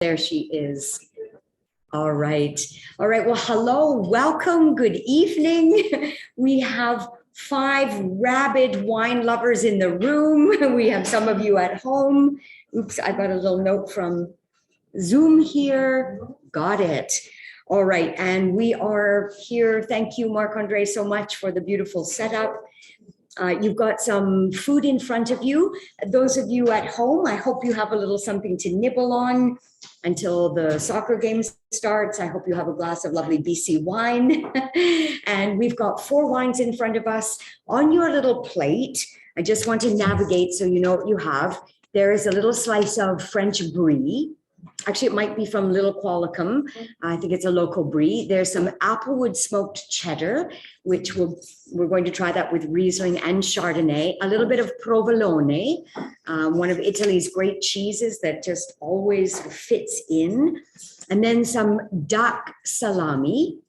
There she is. All right. All right. Well, hello, welcome, good evening. We have 5 rabid wine lovers in the room. We have some of you at home. Oops, I got a little note from Zoom here. Got it. All right. And we are here. Thank you, Marc-Andre, so much for the beautiful setup. You've got some food in front of you. Those of you at home, I hope you have a little something to nibble on until the soccer game starts. I hope you have a glass of lovely BC wine. And we've got 4 wines in front of us on your little plate. I just want to navigate so you know what you have. There is a little slice of French brie. Actually, it might be from Little Qualicum. I think it's a local brie. There's some applewood smoked cheddar, which we're going to try that with Riesling and Chardonnay. A little bit of provolone, one of Italy's great cheeses that just always fits in. And then some duck salami,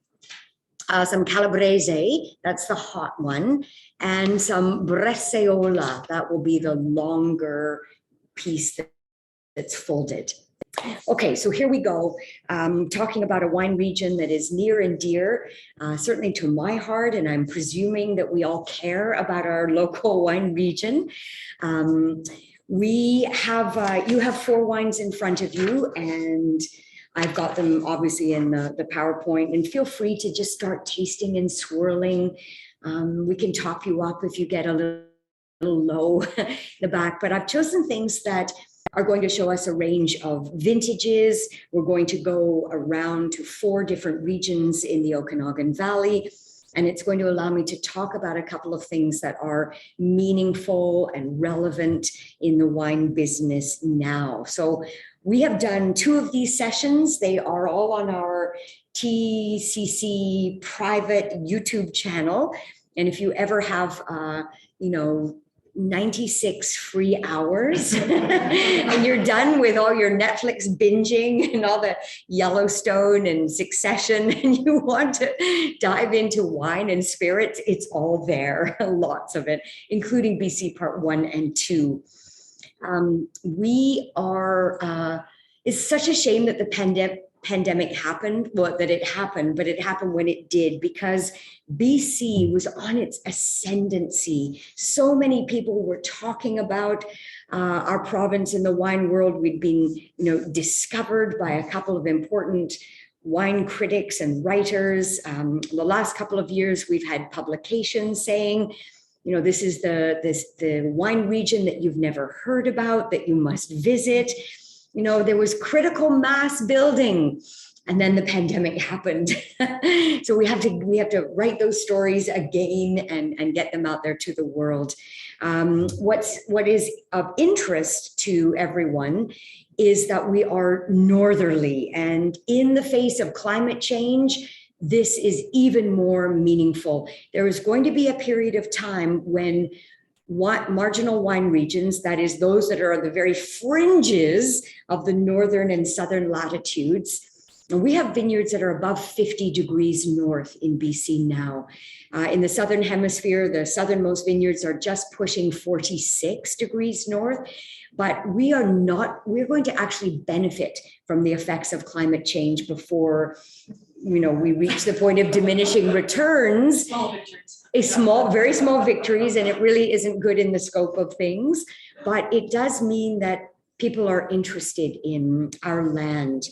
some calabrese, that's the hot one, and some bresaola, that will be the longer piece that's folded. Okay, so here we go, talking about a wine region that is near and dear, certainly to my heart, and I'm presuming that we all care about our local wine region. You have 4 wines in front of you, and I've got them obviously in the PowerPoint, and feel free to just start tasting and swirling. We can top you up if you get a little low in the back, but I've chosen things that are going to show us a range of vintages. We're going to go around to 4 different regions in the Okanagan Valley, and it's going to allow me to talk about a couple of things that are meaningful and relevant in the wine business now. So we have done 2 of these sessions. They are all on our TCC private YouTube channel. And if you ever have, 96 free hours and you're done with all your Netflix binging and all the Yellowstone and Succession, and you want to dive into wine and spirits, it's all there, lots of it, including BC Part 1 and 2. It's such a shame that the pandemic happened, but it happened when it did, because BC was on its ascendancy. So many people were talking about our province in the wine world. We'd been, discovered by a couple of important wine critics and writers. The last couple of years, we've had publications saying, this is the wine region that you've never heard about, that you must visit. There was critical mass building, and then the pandemic happened. So we have to write those stories again and get them out there to the world. What is of interest to everyone is that we are northerly, and in the face of climate change, this is even more meaningful. There is going to be a period of time when marginal wine regions, that is those that are on the very fringes of the northern and southern latitudes. And we have vineyards that are above 50 degrees north in BC now. In the southern hemisphere, the southernmost vineyards are just pushing 46 degrees north. But we're going to actually benefit from the effects of climate change before we reach the point of diminishing returns. Small victories. Very small victories, and it really isn't good in the scope of things, but it does mean that people are interested in our land.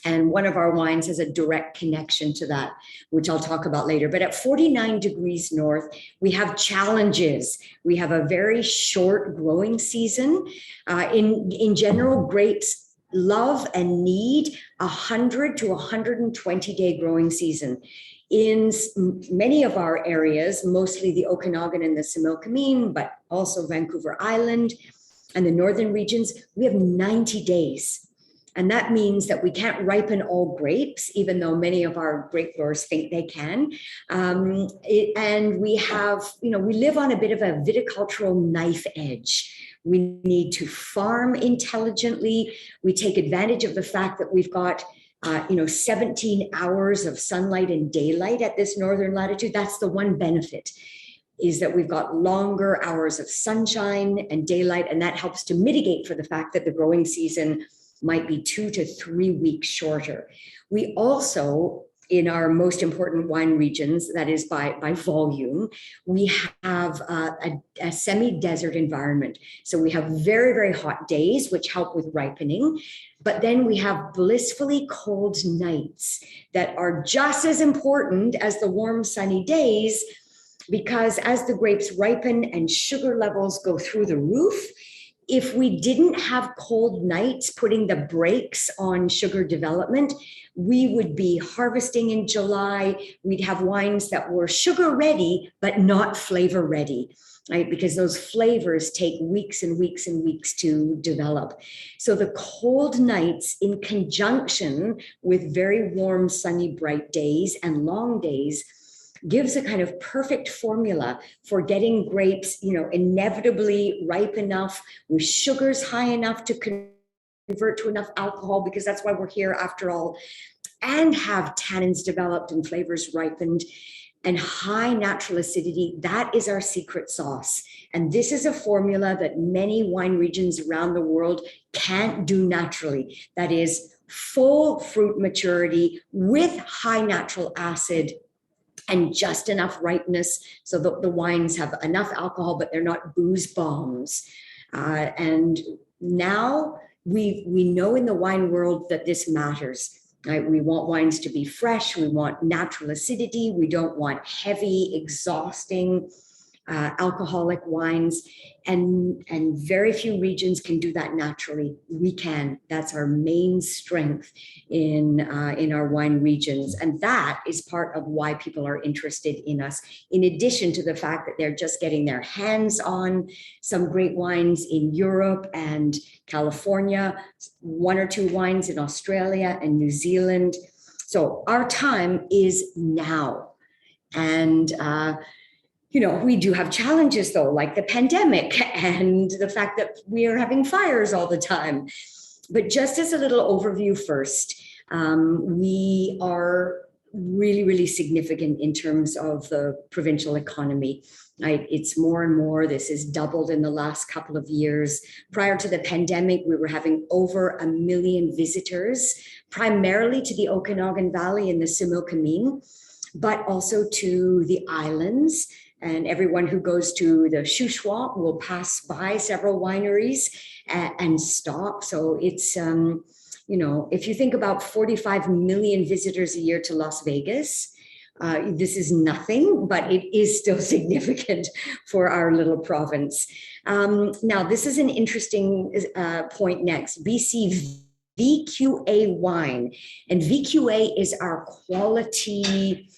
And one of our wines has a direct connection to that, which I'll talk about later. But at 49 degrees north, we have challenges. We have a very short growing season. In general, grapes love and need 100 to 120 day growing season. In many of our areas, mostly the Okanagan and the Similkameen, but also Vancouver Island and the northern regions, we have 90 days. And that means that we can't ripen all grapes, even though many of our grape growers think they can. And we live on a bit of a viticultural knife edge. We need to farm intelligently. We take advantage of the fact that we've got 17 hours of sunlight and daylight at this northern latitude. That's the one benefit, is that we've got longer hours of sunshine and daylight, and that helps to mitigate for the fact that the growing season might be 2 to 3 weeks shorter. We also, in our most important wine regions, that is by volume, we have a semi-desert environment. So we have very, very hot days, which help with ripening. But then we have blissfully cold nights that are just as important as the warm, sunny days, because as the grapes ripen and sugar levels go through the roof, if we didn't have cold nights putting the brakes on sugar development, we would be harvesting in July. We'd have wines that were sugar ready, but not flavor ready, right? Because those flavors take weeks and weeks and weeks to develop. So the cold nights in conjunction with very warm, sunny, bright days and long days gives a kind of perfect formula for getting grapes, inevitably ripe enough with sugars high enough to convert to enough alcohol, because that's why we're here after all, and have tannins developed and flavors ripened and high natural acidity. That is our secret sauce. And this is a formula that many wine regions around the world can't do naturally. That is full fruit maturity with high natural acid and just enough ripeness so that the wines have enough alcohol, but they're not booze bombs. And now we know in the wine world that this matters. Right? We want wines to be fresh. We want natural acidity. We don't want heavy, exhausting, alcoholic wines. And very few regions can do that naturally. We can. That's our main strength in our wine regions. And that is part of why people are interested in us, in addition to the fact that they're just getting their hands on some great wines in Europe and California, 1 or 2 wines in Australia and New Zealand. So our time is now. And we do have challenges, though, like the pandemic and the fact that we are having fires all the time. But just as a little overview first, we are really, really significant in terms of the provincial economy. Right? It's more and more. This has doubled in the last couple of years. Prior to the pandemic, we were having over 1 million visitors, primarily to the Okanagan Valley and the Similkameen, but also to the islands. And everyone who goes to the Shuswap will pass by several wineries and stop. So it's, if you think about 45 million visitors a year to Las Vegas, this is nothing, but it is still significant for our little province. Now, this is an interesting point next. BC VQA wine. And VQA is our quality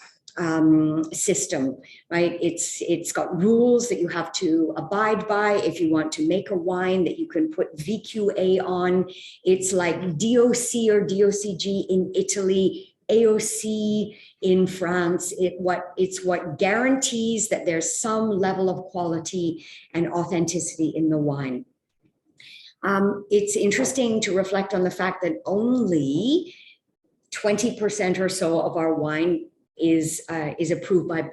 system, right? It's got rules that you have to abide by if you want to make a wine that you can put VQA on. It's like DOC or DOCG in Italy, AOC in France. It's what guarantees that there's some level of quality and authenticity in the wine. It's interesting to reflect on the fact that only 20% or so of our wine is approved by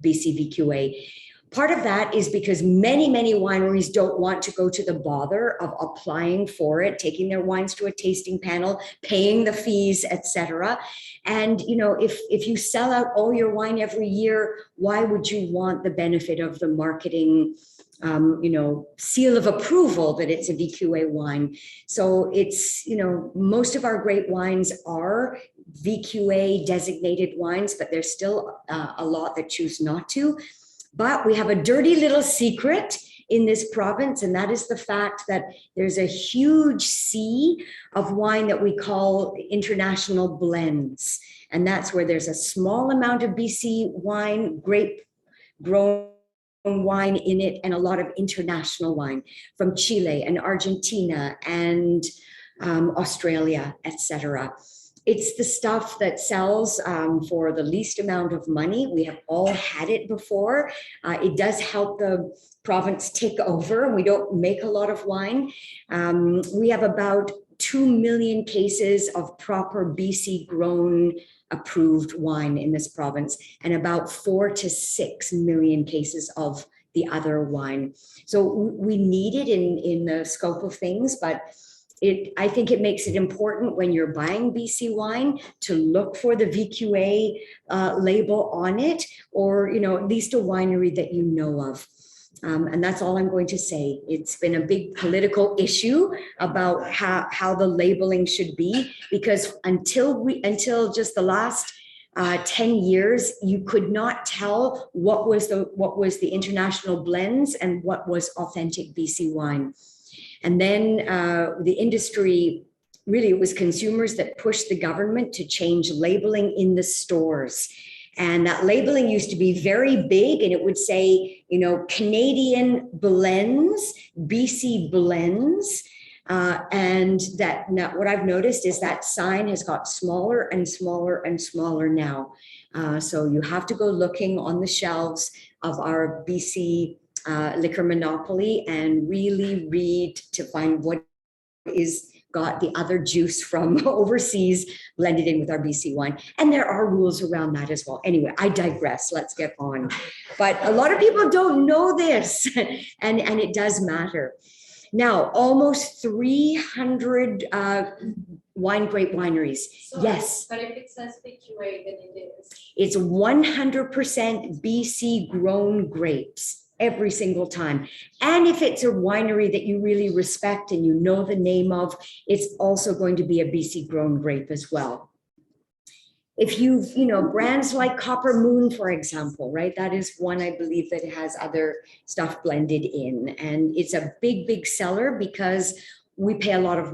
BCVQA. Part of that is because many, many wineries don't want to go to the bother of applying for it, taking their wines to a tasting panel, paying the fees, etc. And if you sell out all your wine every year, why would you want the benefit of the marketing seal of approval that it's a VQA wine? So it's, most of our great wines are VQA designated wines, but there's still a lot that choose not to. But we have a dirty little secret in this province, and that is the fact that there's a huge sea of wine that we call international blends. And that's where there's a small amount of BC wine, grape grown wine in it, and a lot of international wine from Chile and Argentina and Australia, etc. It's the stuff that sells for the least amount of money. We have all had it before. It does help the province take over, and we don't make a lot of wine. We have about 2 million cases of proper BC grown approved wine in this province, and about 4 to 6 million cases of the other wine. So we need it in the scope of things, but I think it makes it important when you're buying BC wine to look for the VQA label on it, or at least a winery that you know of. And that's all I'm going to say. It's been a big political issue about how the labeling should be, because until just the last 10 years, you could not tell what was the international blends and what was authentic BC wine. And then the industry, really, it was consumers that pushed the government to change labeling in the stores. And that labeling used to be very big, and it would say, Canadian blends, BC blends. And that now what I've noticed is that sign has got smaller and smaller and smaller now. So you have to go looking on the shelves of our BC liquor monopoly and really read to find what is got the other juice from overseas blended in with our BC wine. And there are rules around that as well. Anyway, I digress. Let's get on. But a lot of people don't know this, and it does matter. Now, almost 300 wine grape wineries. So, yes. But if it says VQA, then it is. It's 100% BC grown grapes every single time. And if it's a winery that you really respect and you know the name of, it's also going to be a BC grown grape as well. If you've, brands like Copper Moon, for example, right? That is one, I believe, that has other stuff blended in. And it's a big, big seller because we pay a lot of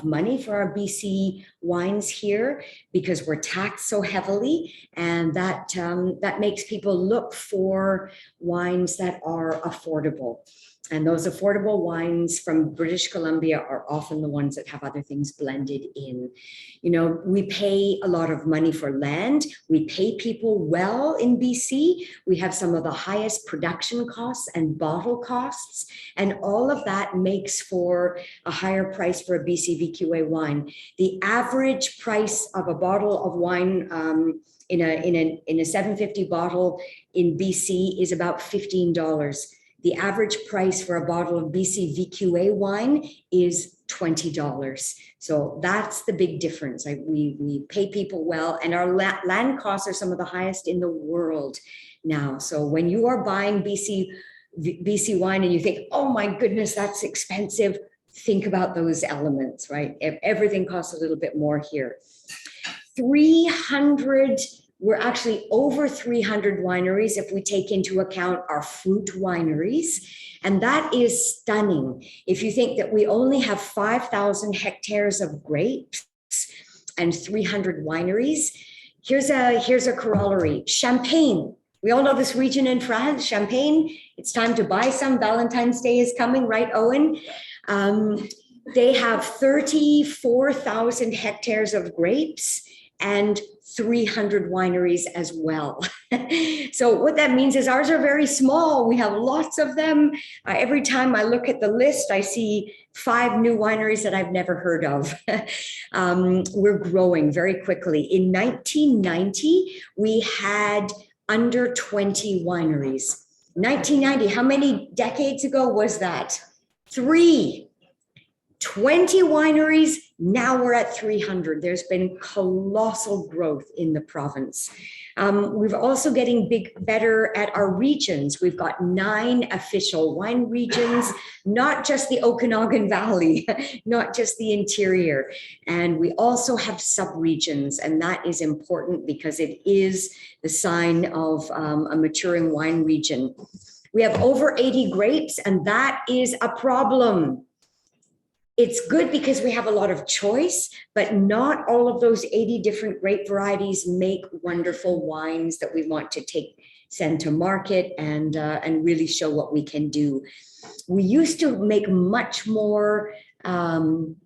money for our BC wines here because we're taxed so heavily, and that makes people look for wines that are affordable. And those affordable wines from British Columbia are often the ones that have other things blended in. We pay a lot of money for land. We pay people well in BC. We have some of the highest production costs and bottle costs. And all of that makes for a higher price for a BC VQA wine. The average price of a bottle of wine in a 750 bottle in BC is about $15. The average price for a bottle of BC VQA wine is $20. So that's the big difference. We pay people well, and our land costs are some of the highest in the world now. So when you are buying BC wine and you think, oh my goodness, that's expensive, think about those elements, right? Everything costs a little bit more here. We're actually over 300 wineries if we take into account our fruit wineries. And that is stunning. If you think that we only have 5,000 hectares of grapes and 300 wineries, here's a corollary. Champagne. We all know this region in France, Champagne. It's time to buy some. Valentine's Day is coming, right, Owen? They have 34,000 hectares of grapes and 300 wineries as well. So what that means is ours are very small. We have lots of them. Every time I look at the list, I see 5 new wineries that I've never heard of. We're growing very quickly. In 1990, we had under 20 wineries. 1990, how many decades ago was that? 3. 20 wineries, now we're at 300. There's been colossal growth in the province. We're also getting better at our regions. We've got 9 official wine regions, not just the Okanagan Valley, not just the interior. And we also have sub-regions, and that is important because it is the sign of a maturing wine region. We have over 80 grapes, and that is a problem. It's good because we have a lot of choice, but not all of those 80 different grape varieties make wonderful wines that we want to send to market and really show what we can do. We used to make much more white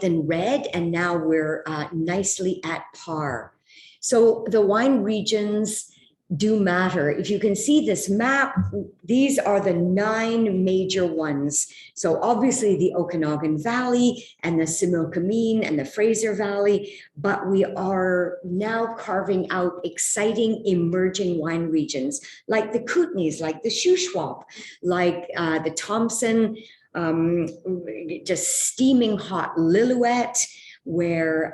than red, and now we're nicely at par. So the wine regions do matter. If you can see this map, these are the 9 major ones. So obviously the Okanagan Valley and the Similkameen and the Fraser Valley, but we are now carving out exciting emerging wine regions like the Kootenays, like the Shuswap, like the Thompson, just steaming hot Lillooet, where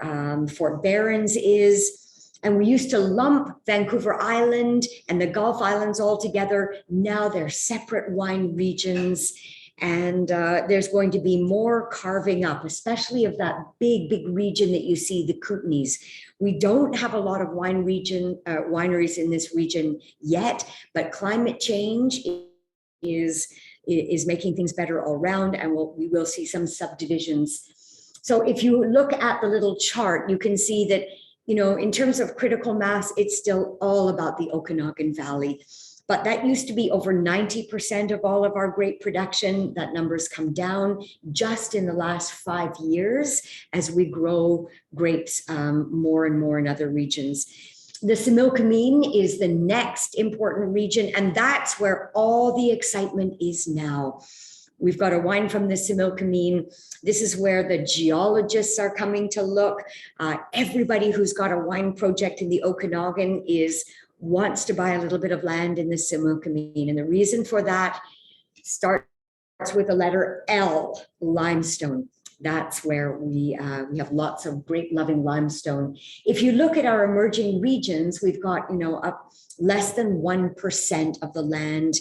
Fort Barons is. And we used to lump Vancouver Island and the Gulf Islands all together. Now they're separate wine regions. And there's going to be more carving up, especially of that big, big region that you see, the Kootenays. We don't have a lot of wineries in this region yet, but climate change is making things better all around, and we will see some subdivisions. So if you look at the little chart, you can see that, you know, in terms of critical mass, it's still all about the Okanagan Valley. But that used to be over 90% of all of our grape production. That number's come down just in the last 5 years as we grow grapes more and more in other regions. The Similkameen is the next important region, and that's where all the excitement is now. We've got a wine from the Similkameen. This is where the geologists are coming to look. Everybody who's got a wine project in the Okanagan wants to buy a little bit of land in the Similkameen. And the reason for that starts with the letter L, limestone. That's where we have lots of grape-loving limestone. If you look at our emerging regions, we've got, you know, up less than 1% of the land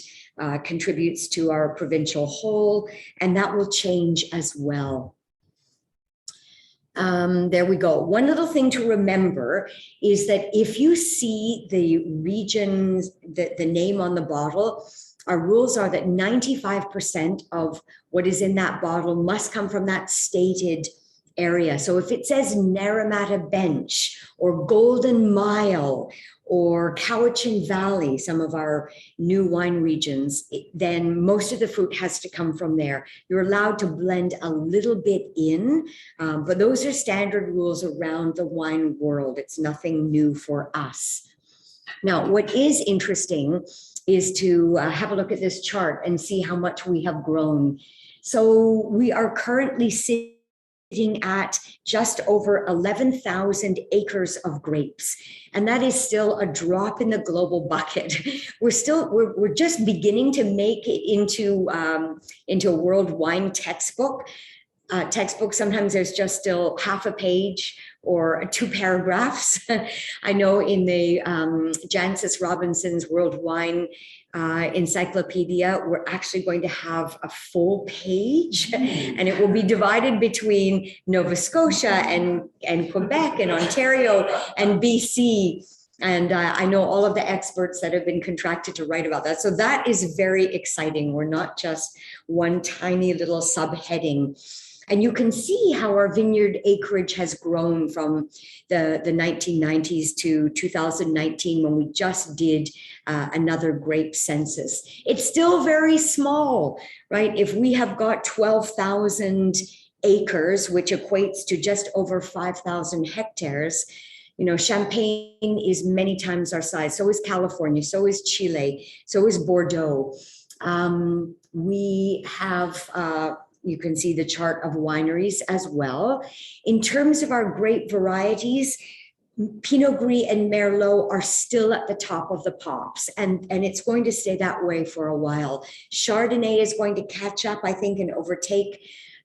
contributes to our provincial whole, and that will change as well. There we go. One little thing to remember is that if you see the regions, the name on the bottle, our rules are that 95% of what is in that bottle must come from that stated area. So if it says Naramata Bench or Golden Mile or Cowichan Valley, some of our new wine regions, then most of the fruit has to come from there. You're allowed to blend a little bit in, but those are standard rules around the wine world. It's nothing new for us. Now, what is interesting is to have a look at this chart and see how much we have grown. So we are currently sitting at just over 11,000 acres of grapes. And that is still a drop in the global bucket. We're just beginning to make it into a world wine textbook. Sometimes there's just still half a page or 2 paragraphs. I know in the Jancis Robinson's World Wine Encyclopedia, we're actually going to have a full page, and it will be divided between Nova Scotia and Quebec and Ontario and BC. And I know all of the experts that have been contracted to write about that. So that is very exciting. We're not just one tiny little subheading. And you can see how our vineyard acreage has grown from the 1990s to 2019 when we just did another grape census. It's still very small, right? If we have got 12,000 acres, which equates to just over 5,000 hectares, you know, Champagne is many times our size. So is California, so is Chile, so is Bordeaux. We have you can see the chart of wineries as well. In terms of our grape varieties, Pinot Gris and Merlot are still at the top of the pops, and it's going to stay that way for a while. Chardonnay is going to catch up, I think, and overtake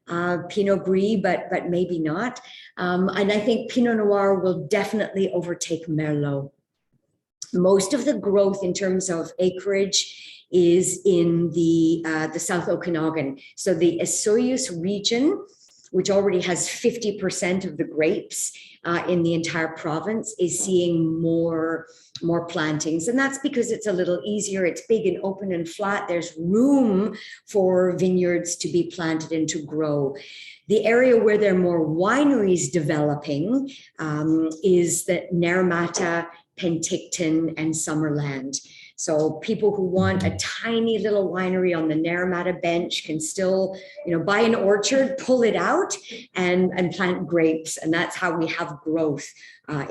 Pinot Gris, but maybe not. And I think Pinot Noir will definitely overtake Merlot. Most of the growth in terms of acreage is in the South Okanagan. So the Osoyoos region, which already has 50% of the grapes in the entire province, is seeing more plantings. And that's because it's a little easier. It's big and open and flat. There's room for vineyards to be planted and to grow. The area where there are more wineries developing is the Naramata, Penticton, and Summerland. So people who want a tiny little winery on the Naramata Bench can still, you know, buy an orchard, pull it out, and plant grapes. And that's how we have growth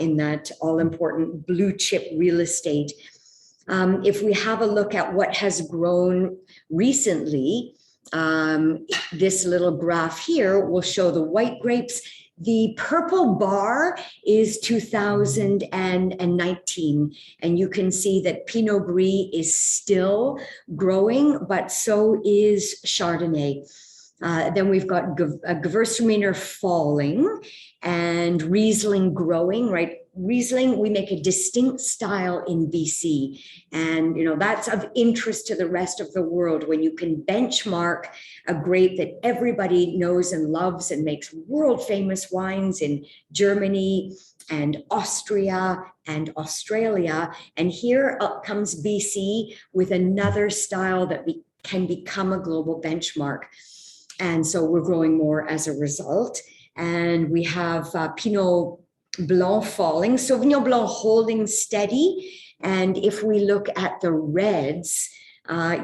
in that all-important blue chip real estate. If we have a look at what has grown recently, this little graph here will show the white grapes. The purple bar is 2019, and you can see that Pinot Gris is still growing, but so is Chardonnay. Then we've got Gewürztraminer falling and Riesling growing, right? Riesling, we make a distinct style in BC. And, that's of interest to the rest of the world when you can benchmark a grape that everybody knows and loves and makes world famous wines in Germany and Austria and Australia. And here up comes BC with another style that can become a global benchmark. And so we're growing more as a result. And we have Pinot Blanc falling, Sauvignon Blanc holding steady. And if we look at the reds,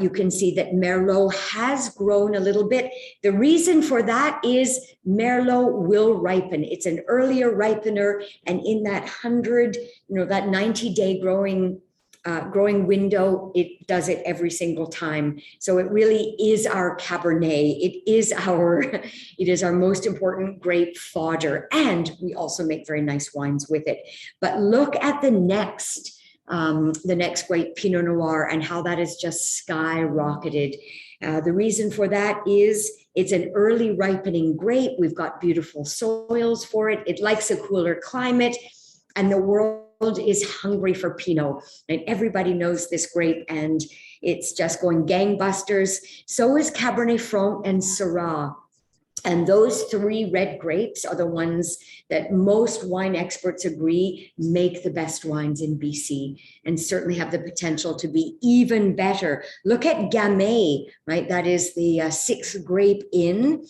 you can see that Merlot has grown a little bit. The reason for that is Merlot will ripen. It's an earlier ripener. And in that 90-day growing window, it does it every single time. So it really is our Cabernet. It is our most important grape fodder. And we also make very nice wines with it. But look at the next grape, Pinot Noir, and how that has just skyrocketed. The reason for that is it's an early ripening grape. We've got beautiful soils for it. It likes a cooler climate, and the world is hungry for Pinot. And everybody knows this grape, and it's just going gangbusters. So is Cabernet Franc and Syrah. And those three red grapes are the ones that most wine experts agree make the best wines in BC and certainly have the potential to be even better. Look at Gamay, right? That is the sixth grape in,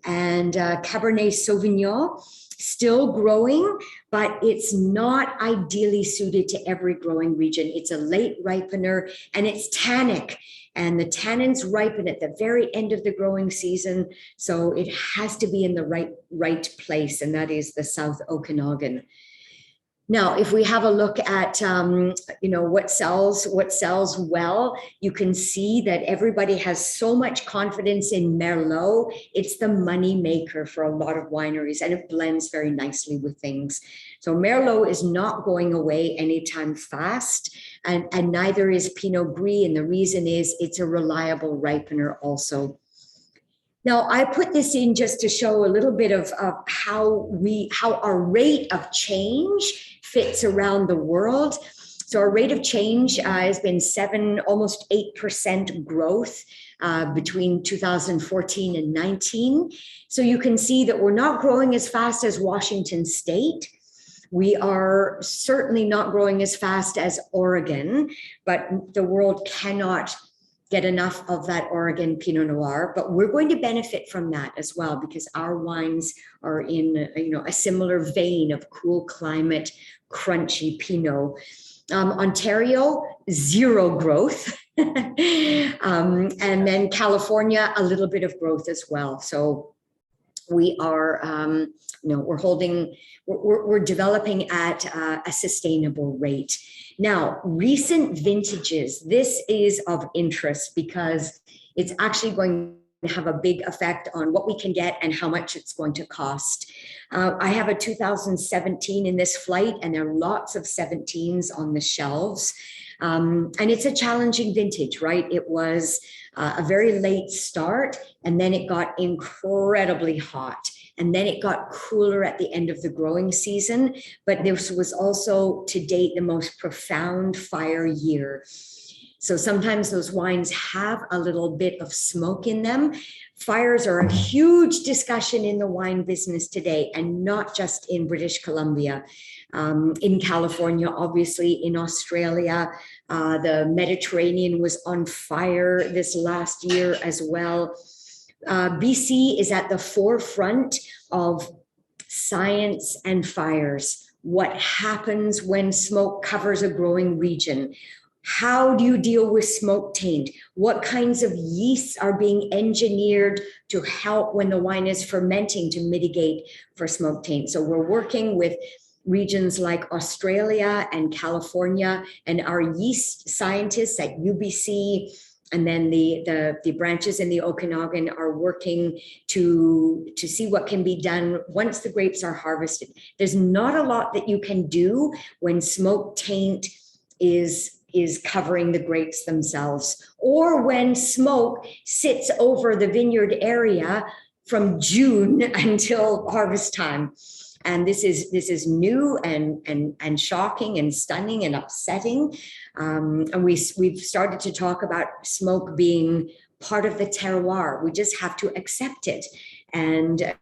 and Cabernet Sauvignon, still growing, but it's not ideally suited to every growing region. It's a late ripener and it's tannic. And the tannins ripen at the very end of the growing season. So it has to be in the right place, and that is the South Okanagan. Now, if we have a look at, what sells well, you can see that everybody has so much confidence in Merlot. It's the money maker for a lot of wineries, and it blends very nicely with things. So Merlot is not going away anytime fast, and neither is Pinot Gris. And the reason is it's a reliable ripener also. Now, I put this in just to show a little bit of how our rate of change fits around the world. So our rate of change has been almost 8% growth between 2014 and 19. So you can see that we're not growing as fast as Washington State. We are certainly not growing as fast as Oregon, but the world cannot get enough of that Oregon Pinot Noir, but we're going to benefit from that as well because our wines are in a similar vein of cool climate, crunchy Pinot. Ontario, zero growth. And then California, a little bit of growth as well. So we are, we're developing at a sustainable rate. Now, recent vintages, this is of interest because it's actually going to have a big effect on what we can get and how much it's going to cost. I have a 2017 in this flight, and there are lots of 17s on the shelves. And it's a challenging vintage, right? It was a very late start, and then it got incredibly hot. And then it got cooler at the end of the growing season. But this was also, to date, the most profound fire year. So sometimes those wines have a little bit of smoke in them. Fires are a huge discussion in the wine business today, and not just in British Columbia. In California, obviously, in Australia, the Mediterranean was on fire this last year as well. BC is at the forefront of science and fires. What happens when smoke covers a growing region? How do you deal with smoke taint? What kinds of yeasts are being engineered to help when the wine is fermenting to mitigate for smoke taint? So we're working with regions like Australia and California, and our yeast scientists at UBC and then the branches in the Okanagan are working to see what can be done once the grapes are harvested. There's not a lot that you can do when smoke taint is is covering the grapes themselves, or when smoke sits over the vineyard area from June until harvest time. And this is new and shocking and stunning and upsetting. And we've started to talk about smoke being part of the terroir. We just have to accept it and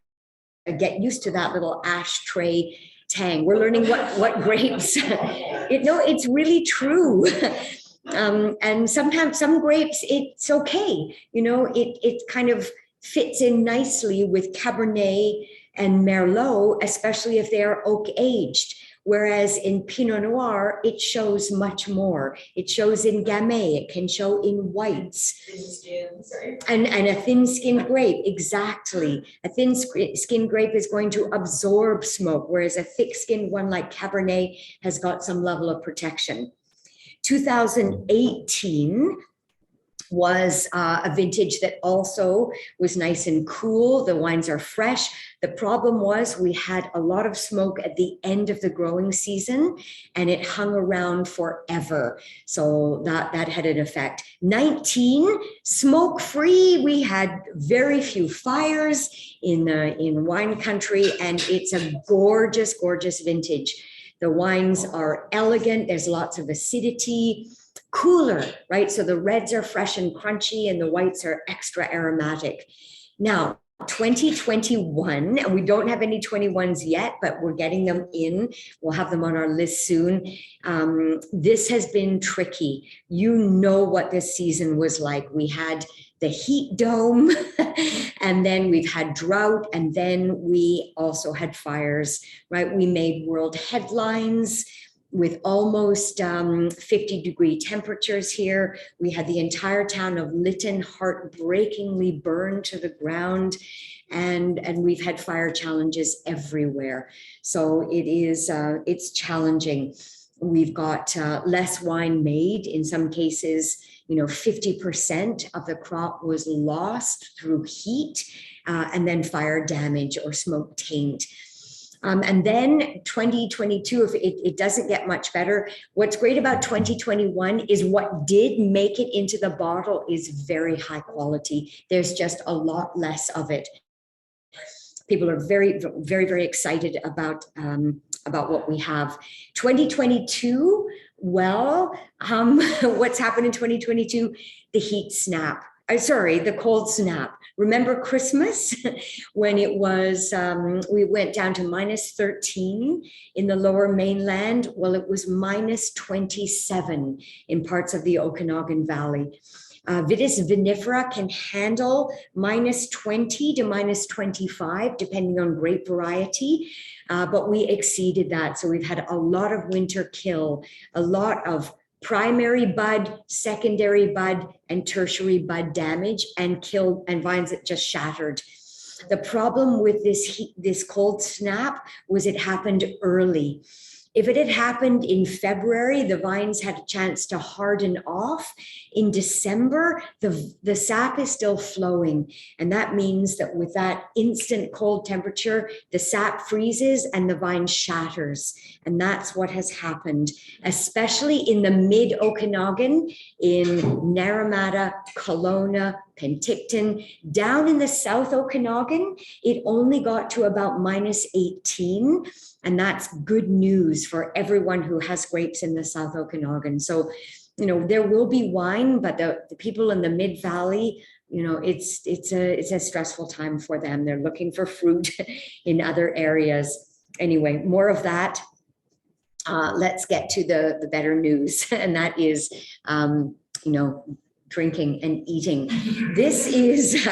get used to that little ashtray tang. We're learning what grapes. It's really true. And sometimes some grapes, it's okay. It kind of fits in nicely with Cabernet and Merlot, especially if they are oak aged. Whereas in Pinot Noir, it shows much more. It shows in Gamay, it can show in whites. Thin skins, right? And a thin-skinned grape, exactly. A thin-skinned grape is going to absorb smoke, whereas a thick-skinned one like Cabernet has got some level of protection. 2018 was a vintage that also was nice and cool. The wines are fresh. The problem was we had a lot of smoke at the end of the growing season and it hung around forever. So that had an effect. 19, smoke-free. We had very few fires in wine country, and it's a gorgeous, gorgeous vintage. The wines are elegant. There's lots of acidity. Cooler, right? So the reds are fresh and crunchy and the whites are extra aromatic. Now, 2021, and we don't have any 21s yet, but we're getting them in. We'll have them on our list soon. This has been tricky. You know what this season was like. We had the heat dome, and then we've had drought, and then we also had fires, right? We made world headlines with almost 50-degree temperatures here. We had the entire town of Lytton heartbreakingly burned to the ground, and we've had fire challenges everywhere. So it's challenging. We've got less wine made. In some cases, 50% of the crop was lost through heat and then fire damage or smoke taint. And then 2022, if it doesn't get much better, what's great about 2021 is what did make it into the bottle is very high quality. There's just a lot less of it. People are very, very, very excited about what we have. 2022, well, what's happened in 2022? The heat snap. The cold snap. Remember Christmas when it was, we went down to -13 in the lower mainland? Well, it was -27 in parts of the Okanagan Valley. Vitis vinifera can handle -20 to -25, depending on grape variety, but we exceeded that. So we've had a lot of winter kill, a lot of primary bud, secondary bud, and tertiary bud damage, and killed, and vines that just shattered. The problem with this cold snap was it happened early. If it had happened in February, the vines had a chance to harden off. In December, the sap is still flowing. And that means that with that instant cold temperature, the sap freezes and the vine shatters. And that's what has happened, especially in the mid-Okanagan, in Naramata, Kelowna, Penticton. Down in the South Okanagan, it only got to about -18. And that's good news for everyone who has grapes in the South Okanagan. So, there will be wine, but the people in the Mid-Valley, it's a stressful time for them. They're looking for fruit in other areas. Anyway, more of that. Let's get to the better news, and that is, drinking and eating. This is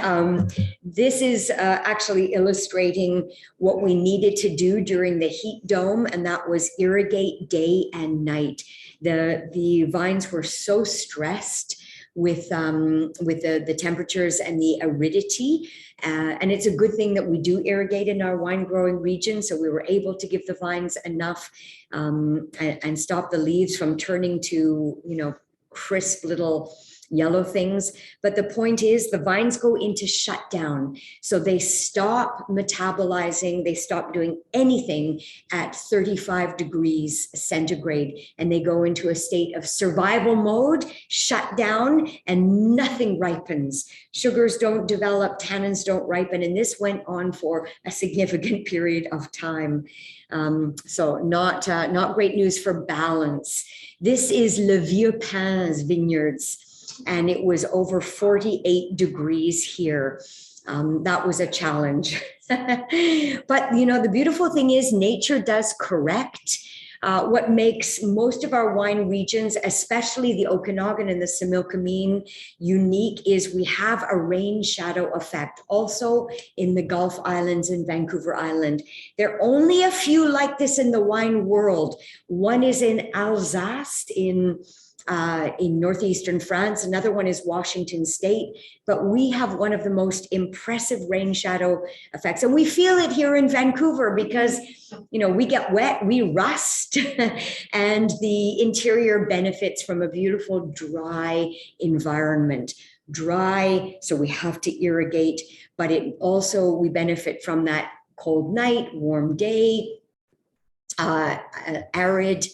actually illustrating what we needed to do during the heat dome, and that was irrigate day and night. The vines were so stressed with the temperatures and the aridity, and it's a good thing that we do irrigate in our wine growing region, so we were able to give the vines enough and stop the leaves from turning to crisp little yellow things. But the point is the vines go into shutdown. So they stop metabolizing, they stop doing anything at 35 degrees centigrade, and they go into a state of survival mode, shut down, and nothing ripens. Sugars don't develop, tannins don't ripen, and this went on for a significant period of time. So not great news for balance. This is Le Vieux Pin's vineyards, and it was over 48 degrees here. That was a challenge. But, the beautiful thing is nature does correct. What makes most of our wine regions, especially the Okanagan and the Similkameen, unique is we have a rain shadow effect. Also in the Gulf Islands and Vancouver Island. There are only a few like this in the wine world. One is in Alsace in northeastern France. Another one is Washington State. But we have one of the most impressive rain shadow effects. And we feel it here in Vancouver because, we get wet, we rust, and the interior benefits from a beautiful dry environment. Dry, so we have to irrigate, but we benefit from that cold night, warm day, arid,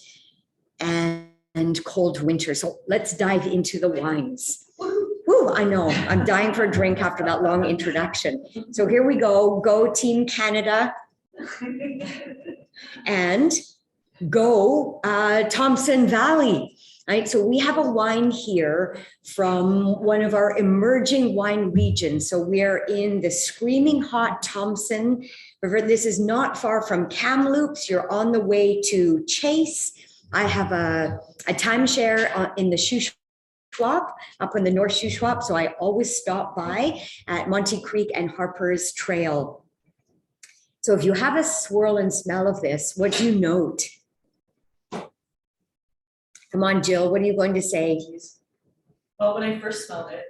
and cold winter. So let's dive into the wines. Ooh, I know, I'm dying for a drink after that long introduction. So here we go. Go Team Canada. And go Thompson Valley. Right, so we have a wine here from one of our emerging wine regions. So we're in the screaming hot Thompson. Remember, this is not far from Kamloops. You're on the way to Chase. I have a timeshare in the Shuswap, up in the North Shuswap. So I always stop by at Monty Creek and Harper's Trail. So if you have a swirl and smell of this, what do you note? Come on, Jill, what are you going to say? Well, when I first smelled it,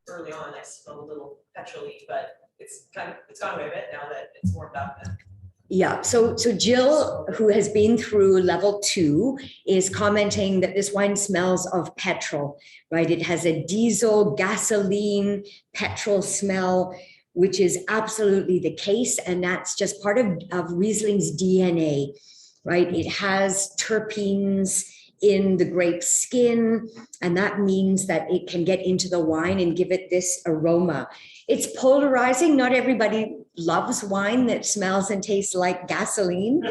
early on, I smelled a little petrol-y, but it's gone away a bit now that it's warmed up. Yeah, so Jill, who has been through level 2, is commenting that this wine smells of petrol, right? It has a diesel, gasoline, petrol smell, which is absolutely the case. And that's just part of Riesling's DNA, right? It has terpenes in the grape skin, and that means that it can get into the wine and give it this aroma. It's polarizing. Not everybody loves wine that smells and tastes like gasoline,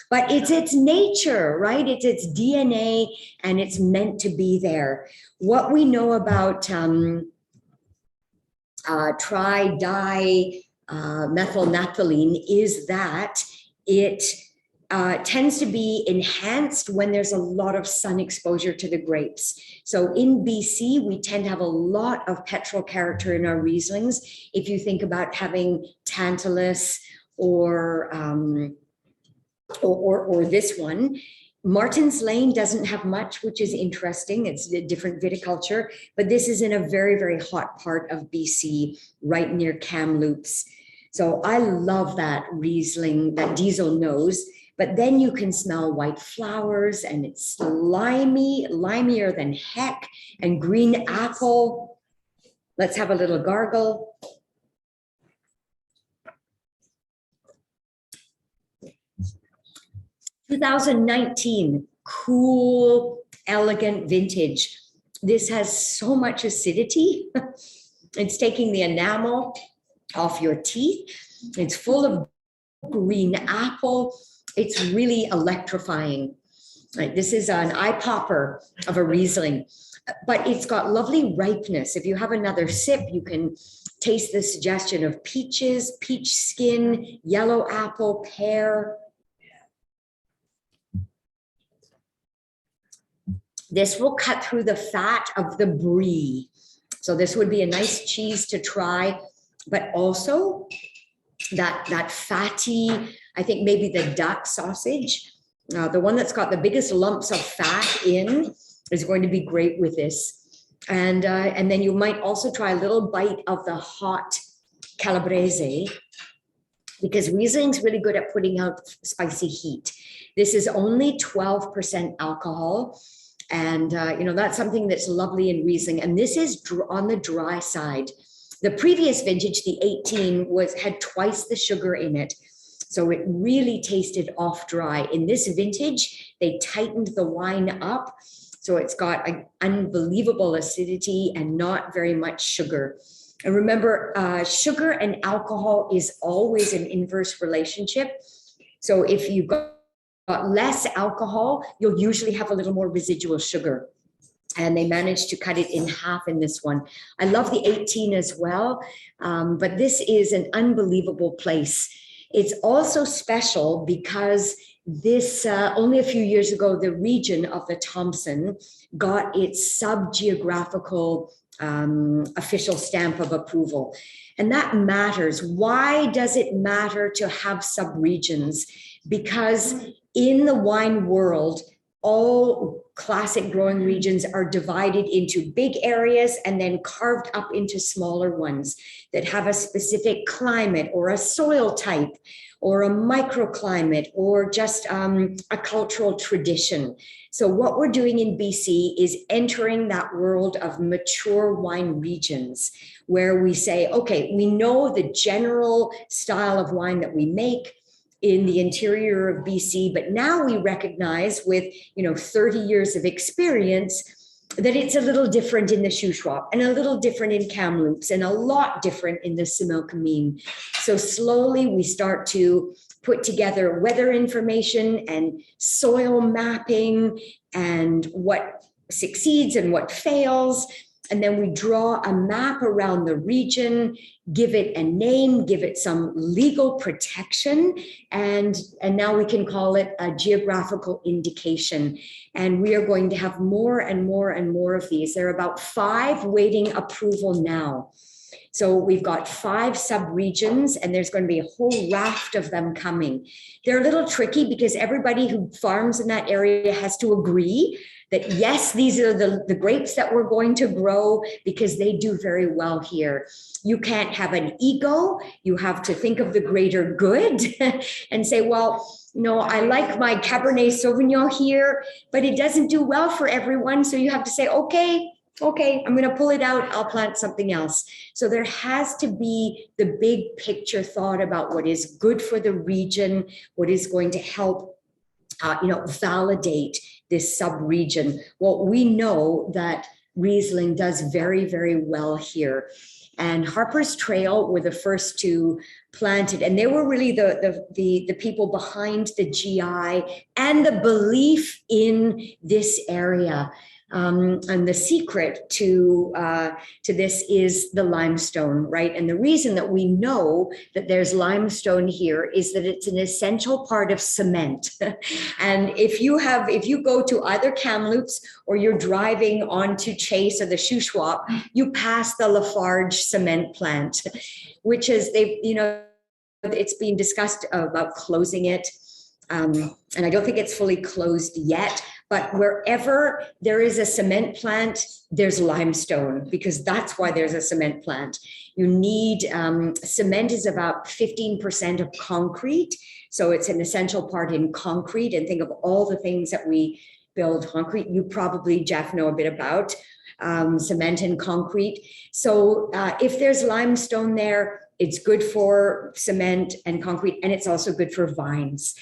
but it's its nature, right? It's its DNA, and it's meant to be there. What we know about methylnaphthalene is that it tends to be enhanced when there's a lot of sun exposure to the grapes. So in BC, we tend to have a lot of petrol character in our Rieslings. If you think about having Tantalus or this one, Martin's Lane doesn't have much, which is interesting. It's a different viticulture, but this is in a very, very hot part of BC, right near Kamloops. So I love that Riesling, that diesel nose, but then you can smell white flowers, and it's limier than heck, and green apple. Let's have a little gargle. 2019, cool, elegant vintage. This has so much acidity. It's taking the enamel off your teeth. It's full of green apple. It's really electrifying. Right, this is an eye popper of a Riesling, but it's got lovely ripeness. If you have another sip, you can taste the suggestion of peaches, peach skin, yellow apple, pear. This will cut through the fat of the brie. So this would be a nice cheese to try, but also that fatty, I think maybe the duck sausage, the one that's got the biggest lumps of fat in is going to be great with this. And then you might also try a little bite of the hot calabrese, because Riesling's really good at putting out spicy heat. This is only 12% alcohol. And, that's something that's lovely in Riesling. And this is on the dry side. The previous vintage, the 18, had twice the sugar in it. So it really tasted off dry. In this vintage, they tightened the wine up. So it's got an unbelievable acidity and not very much sugar. And remember, sugar and alcohol is always an inverse relationship. So if you've got less alcohol, you'll usually have a little more residual sugar. And they managed to cut it in half in this one. I love the 18 as well, but this is an unbelievable place. It's also special because this, only a few years ago, the region of the Thompson got its sub-geographical official stamp of approval. And that matters. Why does it matter to have sub-regions? Because in the wine world, all classic growing regions are divided into big areas and then carved up into smaller ones that have a specific climate or a soil type or a microclimate or just a cultural tradition. So what we're doing in BC is entering that world of mature wine regions where we say, okay, we know the general style of wine that we make in the interior of BC, but now we recognize with 30 years of experience that it's a little different in the Shuswap and a little different in Kamloops and a lot different in the Similkameen. So slowly we start to put together weather information and soil mapping and what succeeds and what fails. And then we draw a map around the region, give it a name, give it some legal protection, and now we can call it a geographical indication. And we are going to have more and more and more of these. There are about 5 waiting approval now. So we've got 5 sub-regions, and there's going to be a whole raft of them coming. They're a little tricky because everybody who farms in that area has to agree that yes, these are the grapes that we're going to grow because they do very well here. You can't have an ego. You have to think of the greater good and say, well, I like my Cabernet Sauvignon here, but it doesn't do well for everyone. So you have to say, okay, I'm going to pull it out. I'll plant something else. So there has to be the big picture thought about what is good for the region, what is going to help, validate this sub-region. Well, we know that Riesling does very, very well here. And Harper's Trail were the first to plant it. And they were really the people behind the GI and the belief in this area. And the secret to this is the limestone, right? And the reason that we know that there's limestone here is that it's an essential part of cement. And if you go to either Kamloops or you're driving onto Chase or the Shuswap, you pass the Lafarge cement plant, which is it's being discussed about closing it. And I don't think it's fully closed yet, but wherever there is a cement plant, there's limestone, because that's why there's a cement plant. You need, cement is about 15% of concrete. So it's an essential part in concrete, and think of all the things that we build concrete. You probably, Jeff, know a bit about cement and concrete. So if there's limestone there, it's good for cement and concrete, and it's also good for vines.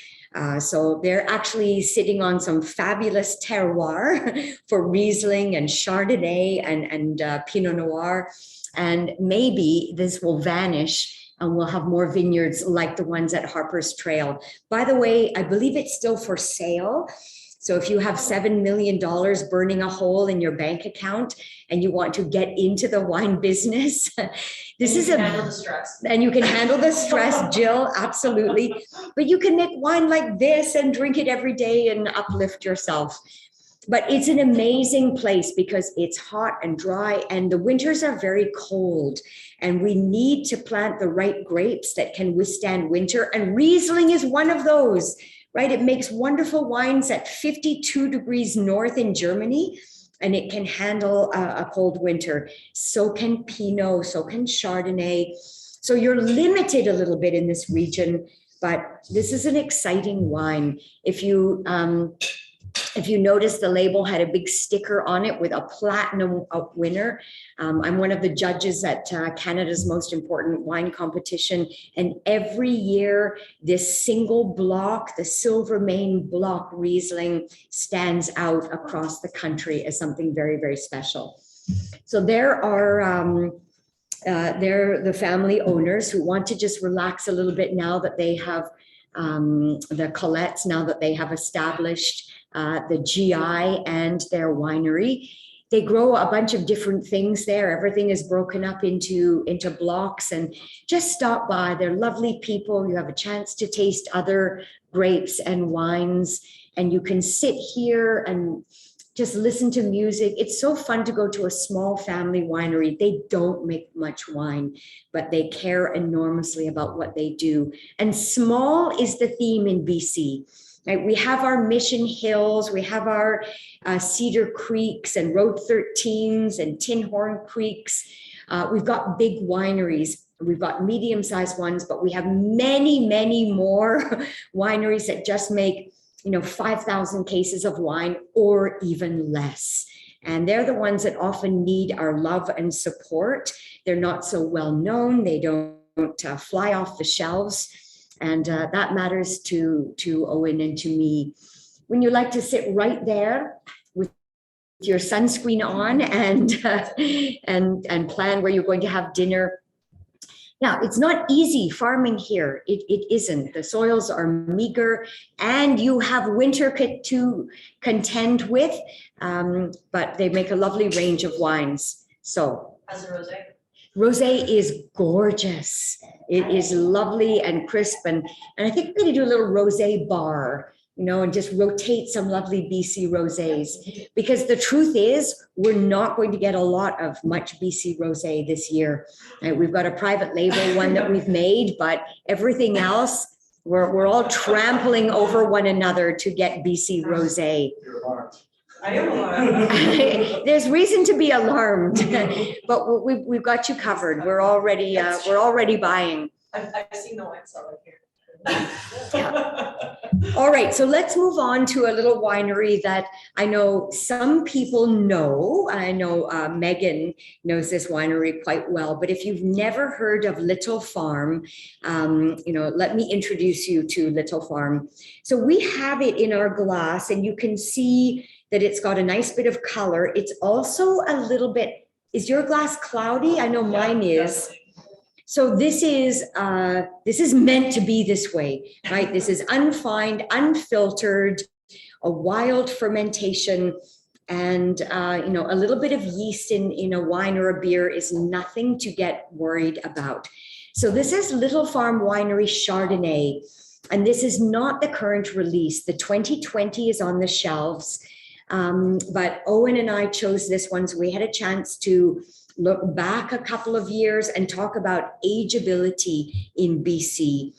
So they're actually sitting on some fabulous terroir for Riesling and Chardonnay and Pinot Noir. And maybe this will vanish and we'll have more vineyards like the ones at Harper's Trail. By the way, I believe it's still for sale. So if you have $7 million burning a hole in your bank account and you want to get into the wine business, this is handle the stress. And you can handle the stress, Jill, absolutely. But you can make wine like this and drink it every day and uplift yourself. But it's an amazing place because it's hot and dry and the winters are very cold. And we need to plant the right grapes that can withstand winter. And Riesling is one of those. Right? It makes wonderful wines at 52 degrees north in Germany, and it can handle a cold winter. So can Pinot, so can Chardonnay. So you're limited a little bit in this region, but this is an exciting wine. If you If you notice, the label had a big sticker on it with a platinum winner. I'm one of the judges at Canada's most important wine competition. And every year, this single block, the Silvermane block Riesling, stands out across the country as something very, very special. So there are, they're the family owners who want to just relax a little bit now that they have the Colettes, now that they have established the GI and their winery. They grow a bunch of different things there. Everything is broken up into blocks, and just stop by. They're lovely people. You have a chance to taste other grapes and wines, and you can sit here and just listen to music. It's so fun to go to a small family winery. They don't make much wine, but they care enormously about what they do. And small is the theme in BC. Right? We have our Mission Hills, we have our Cedar Creeks and Road 13s and Tinhorn Creeks. We've got big wineries. We've got medium-sized ones, but we have many, many more wineries that just make 5,000 cases of wine or even less. And they're the ones that often need our love and support. They're not so well known. They don't fly off the shelves. And that matters to Owen and to me. When you like to sit right there with your sunscreen on and plan where you're going to have dinner. Now, it's not easy farming here. It isn't. The soils are meager and you have winter to contend with, but they make a lovely range of wines. So, How's the rosé? Rosé is gorgeous. It is lovely and crisp. And I think we're going to do a little rosé bar, and just rotate some lovely BC rosés. Because the truth is, we're not going to get a lot of much BC rosé this year. We've got a private label one that we've made, but everything else, we're all trampling over one another to get BC rosé. You're alarmed. I am alarmed. There's reason to be alarmed, but we've got you covered. We're already buying. I've seen the wine cellar here. Yeah. All right, so let's move on to a little winery that I know some people know. I know Megan knows this winery quite well, but if you've never heard of Little Farm, let me introduce you to Little Farm. So we have it in our glass, and you can see that it's got a nice bit of color. It's also a little bit, is your glass cloudy? I know mine is. So this is meant to be this way, right? This is unfined, unfiltered, a wild fermentation, and a little bit of yeast in a wine or a beer is nothing to get worried about. So this is Little Farm Winery Chardonnay, and this is not the current release. The 2020 is on the shelves, but Owen and I chose this one, so we had a chance to look back a couple of years and talk about ageability in BC,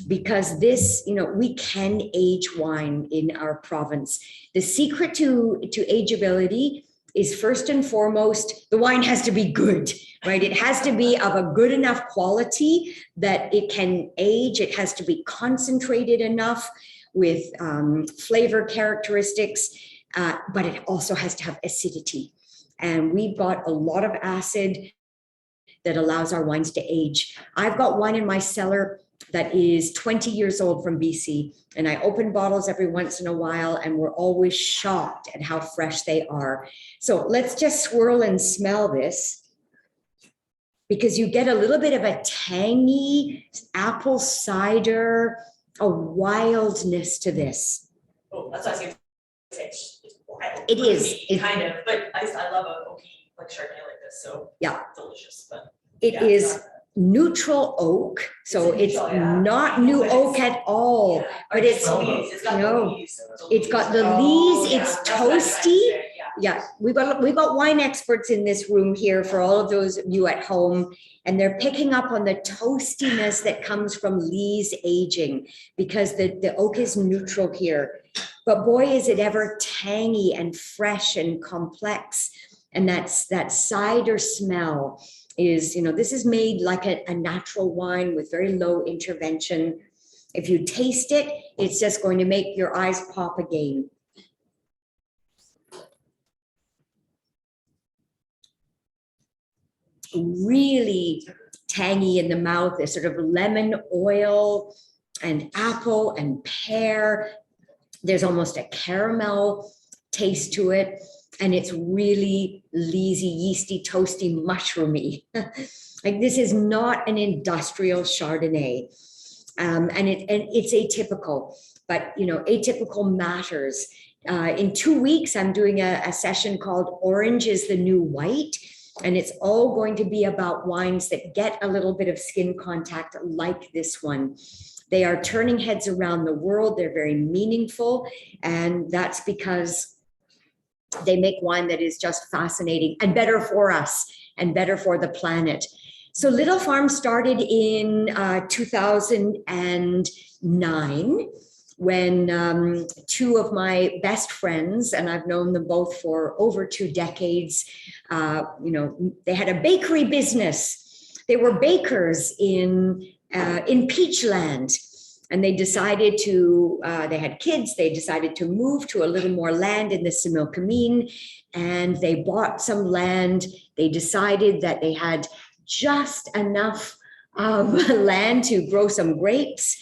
because this, we can age wine in our province. The secret to ageability is, first and foremost, the wine has to be good, right? It has to be of a good enough quality that it can age. It has to be concentrated enough with flavor characteristics, but it also has to have acidity. And we've got a lot of acid that allows our wines to age. I've got wine in my cellar that is 20 years old from BC, and I open bottles every once in a while, and we're always shocked at how fresh they are. So let's just swirl and smell this, because you get a little bit of a tangy apple cider, a wildness to this. Oh, that's what I was going to say. It's wild. It is. It's kind of, but I love a oaky like Chardonnay like this, so Yeah. delicious. But It yeah, is neutral oak, so it's neutral, yeah. not new oak at all, but it's got the no, leaves. it's got the Oh, leaves, yeah, it's that's what I meant to toasty. say, yeah. Yeah, we've got wine experts in this room here for all of those of you at home, and they're picking up on the toastiness that comes from lees aging, because the oak is neutral here. But boy, is it ever tangy and fresh and complex. And that cider smell is, this is made like a natural wine with very low intervention. If you taste it, it's just going to make your eyes pop again. really tangy in the mouth. There's sort of lemon oil and apple and pear. There's almost a caramel taste to it. And it's really leesy, yeasty, toasty, mushroomy. Like this is not an industrial Chardonnay. And it's atypical, but atypical matters. In 2 weeks, I'm doing a session called Orange is the New White. And it's all going to be about wines that get a little bit of skin contact like this one. They are turning heads around the world. They're very meaningful. And that's because they make wine that is just fascinating and better for us and better for the planet. So Little Farm started in 2009 when two of my best friends, and I've known them both for over 2 decades, they had a bakery business. They were bakers in Peachland. And they decided to, they had kids, they decided to move to a little more land in the Similkameen, and they bought some land. They decided that they had just enough land to grow some grapes.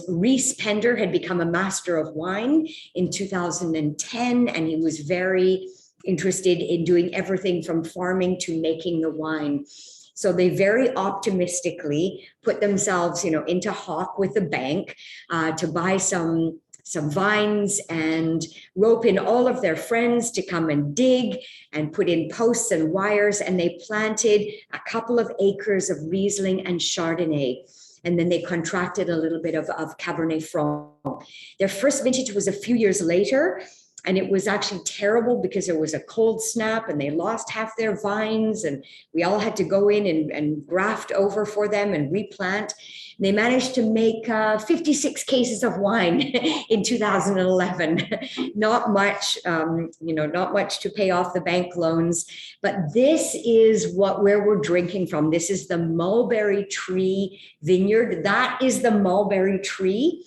Rhys Pender had become a master of wine in 2010, and he was very interested in doing everything from farming to making the wine. So they very optimistically put themselves, into hock with the bank to buy some vines and rope in all of their friends to come and dig and put in posts and wires. And they planted a couple of acres of Riesling and Chardonnay. And then they contracted a little bit of Cabernet Franc. Their first vintage was a few years later. And it was actually terrible because there was a cold snap and they lost half their vines and we all had to go in and graft over for them and replant. They managed to make 56 cases of wine in 2011. Not much, not much to pay off the bank loans, but this is where we're drinking from. This is the Mulberry Tree Vineyard. That is the Mulberry Tree.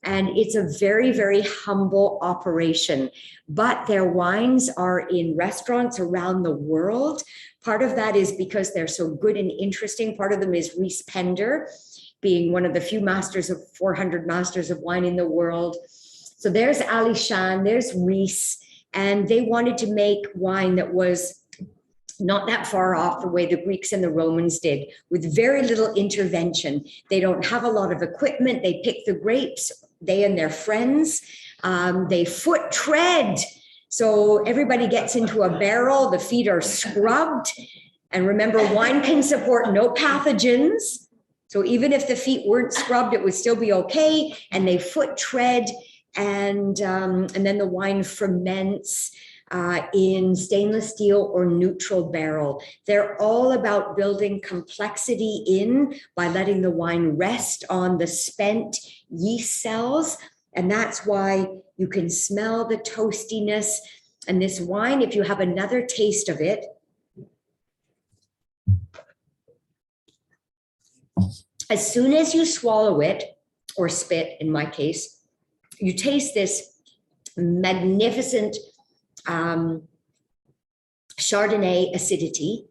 And it's a very, very humble operation, but their wines are in restaurants around the world. Part of that is because they're so good and interesting. Part of them is Rhys Pender, being one of the few 400 masters of wine in the world. So there's Alishan, there's Rhys, and they wanted to make wine that was not that far off the way the Greeks and the Romans did, with very little intervention. They don't have a lot of equipment. They pick the grapes, they and their friends. They foot tread. So everybody gets into a barrel, the feet are scrubbed. And remember, wine can support no pathogens. So even if the feet weren't scrubbed, it would still be okay. And they foot tread, and then the wine ferments in stainless steel or neutral barrel. They're all about building complexity in by letting the wine rest on the spent yeast cells. And that's why you can smell the toastiness. And this wine, if you have another taste of it, as soon as you swallow it, or spit in my case, you taste this magnificent Chardonnay acidity,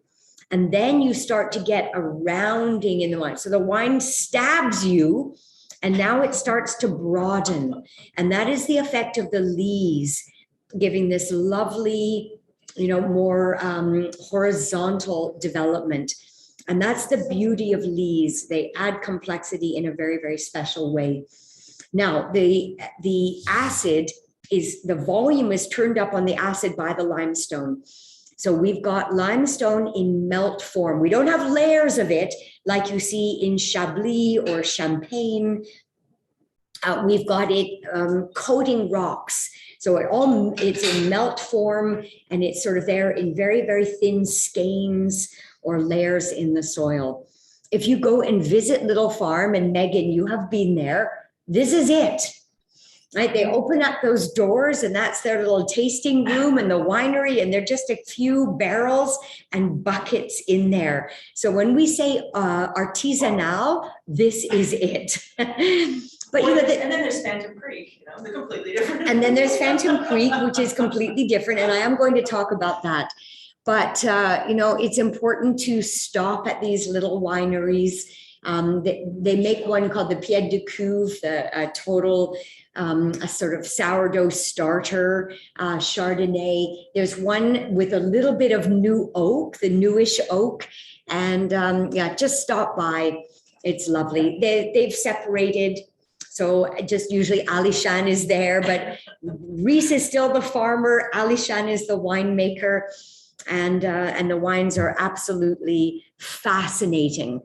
and then you start to get a rounding in the wine. So the wine stabs you, and now it starts to broaden. And that is the effect of the lees, giving this lovely, more horizontal development. And that's the beauty of lees. They add complexity in a very, very special way. Now, the acid the volume is turned up on the acid by the limestone. So we've got limestone in melt form. We don't have layers of it like you see in Chablis or Champagne. We've got it coating rocks. So it's in melt form, and it's sort of there in very, very thin skeins or layers in the soil. If you go and visit Little Farm, and Megan, you have been there, this is it. Right? They open up those doors, and that's their little tasting room and the winery, and they're just a few barrels and buckets in there. So when we say artisanal, this is it. But and then there's Phantom Creek, they're completely different. And then there's Phantom Creek, which is completely different, and I am going to talk about that. But, it's important to stop at these little wineries. They make one called the Pied de Cuve, a total, a sort of sourdough starter Chardonnay. There's one with a little bit of new oak, the newish oak. And just stop by. It's lovely. They've separated. So just usually Alishan is there, but Reese is still the farmer. Alishan is the winemaker. And the wines are absolutely fascinating.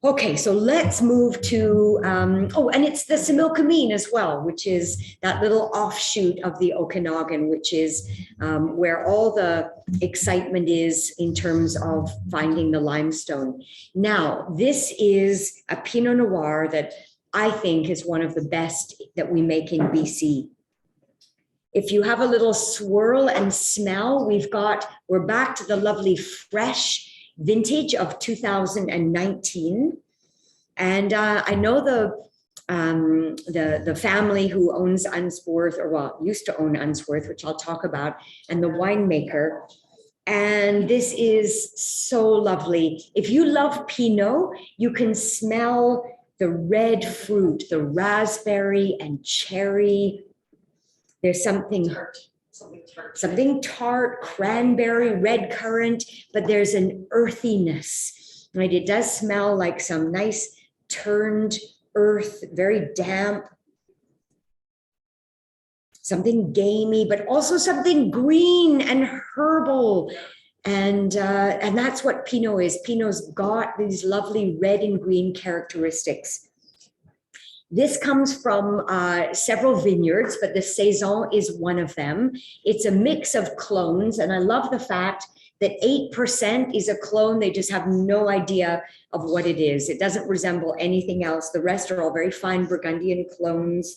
Okay, so let's move to, and it's the Similkameen as well, which is that little offshoot of the Okanagan, which is where all the excitement is in terms of finding the limestone. Now, this is a Pinot Noir that I think is one of the best that we make in BC. If you have a little swirl and smell, we're back to the lovely fresh vintage of 2019. And I know the family who owns Unsworth, used to own Unsworth, which I'll talk about, and the winemaker. And this is so lovely. If you love Pinot, you can smell the red fruit, the raspberry and cherry. There's something tart, cranberry, red currant, but there's an earthiness, right? It does smell like some nice turned earth, very damp, something gamey, but also something green and herbal. And that's what Pinot is. Pinot's got these lovely red and green characteristics. This comes from several vineyards, but the Saison is one of them. It's a mix of clones, and I love the fact that 8% is a clone. They just have no idea of what it is. It doesn't resemble anything else. The rest are all very fine Burgundian clones.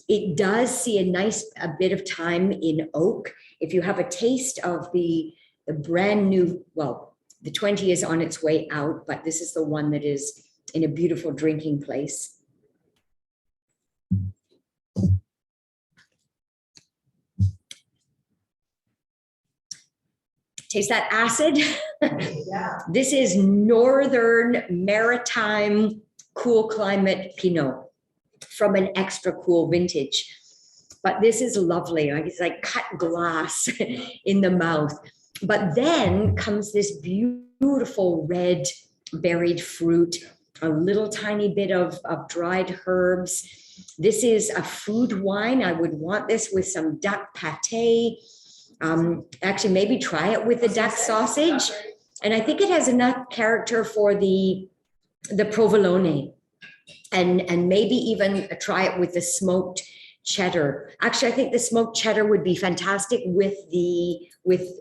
It does see a bit of time in oak. If you have a taste of the brand new, the 20 is on its way out, but this is the one that is in a beautiful drinking place. Taste that acid? Yeah. This is northern maritime cool climate Pinot from an extra cool vintage. But this is lovely. It's like cut glass in the mouth. But then comes this beautiful red berried fruit, a little tiny bit of dried herbs. This is a food wine. I would want this with some duck pate. Actually, maybe try it with the duck sausage. And I think it has enough character for the provolone. And maybe even try it with the smoked cheddar. Actually, I think the smoked cheddar would be fantastic with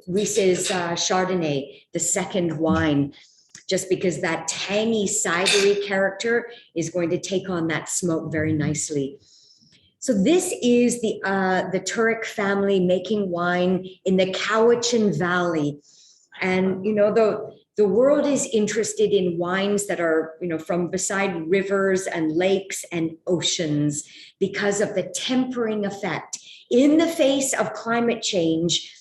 Reese's Chardonnay, the second wine, just because that tangy, cidery character is going to take on that smoke very nicely. So this is the Turek family making wine in the Cowichan Valley. And, the world is interested in wines that are, from beside rivers and lakes and oceans because of the tempering effect. In the face of climate change,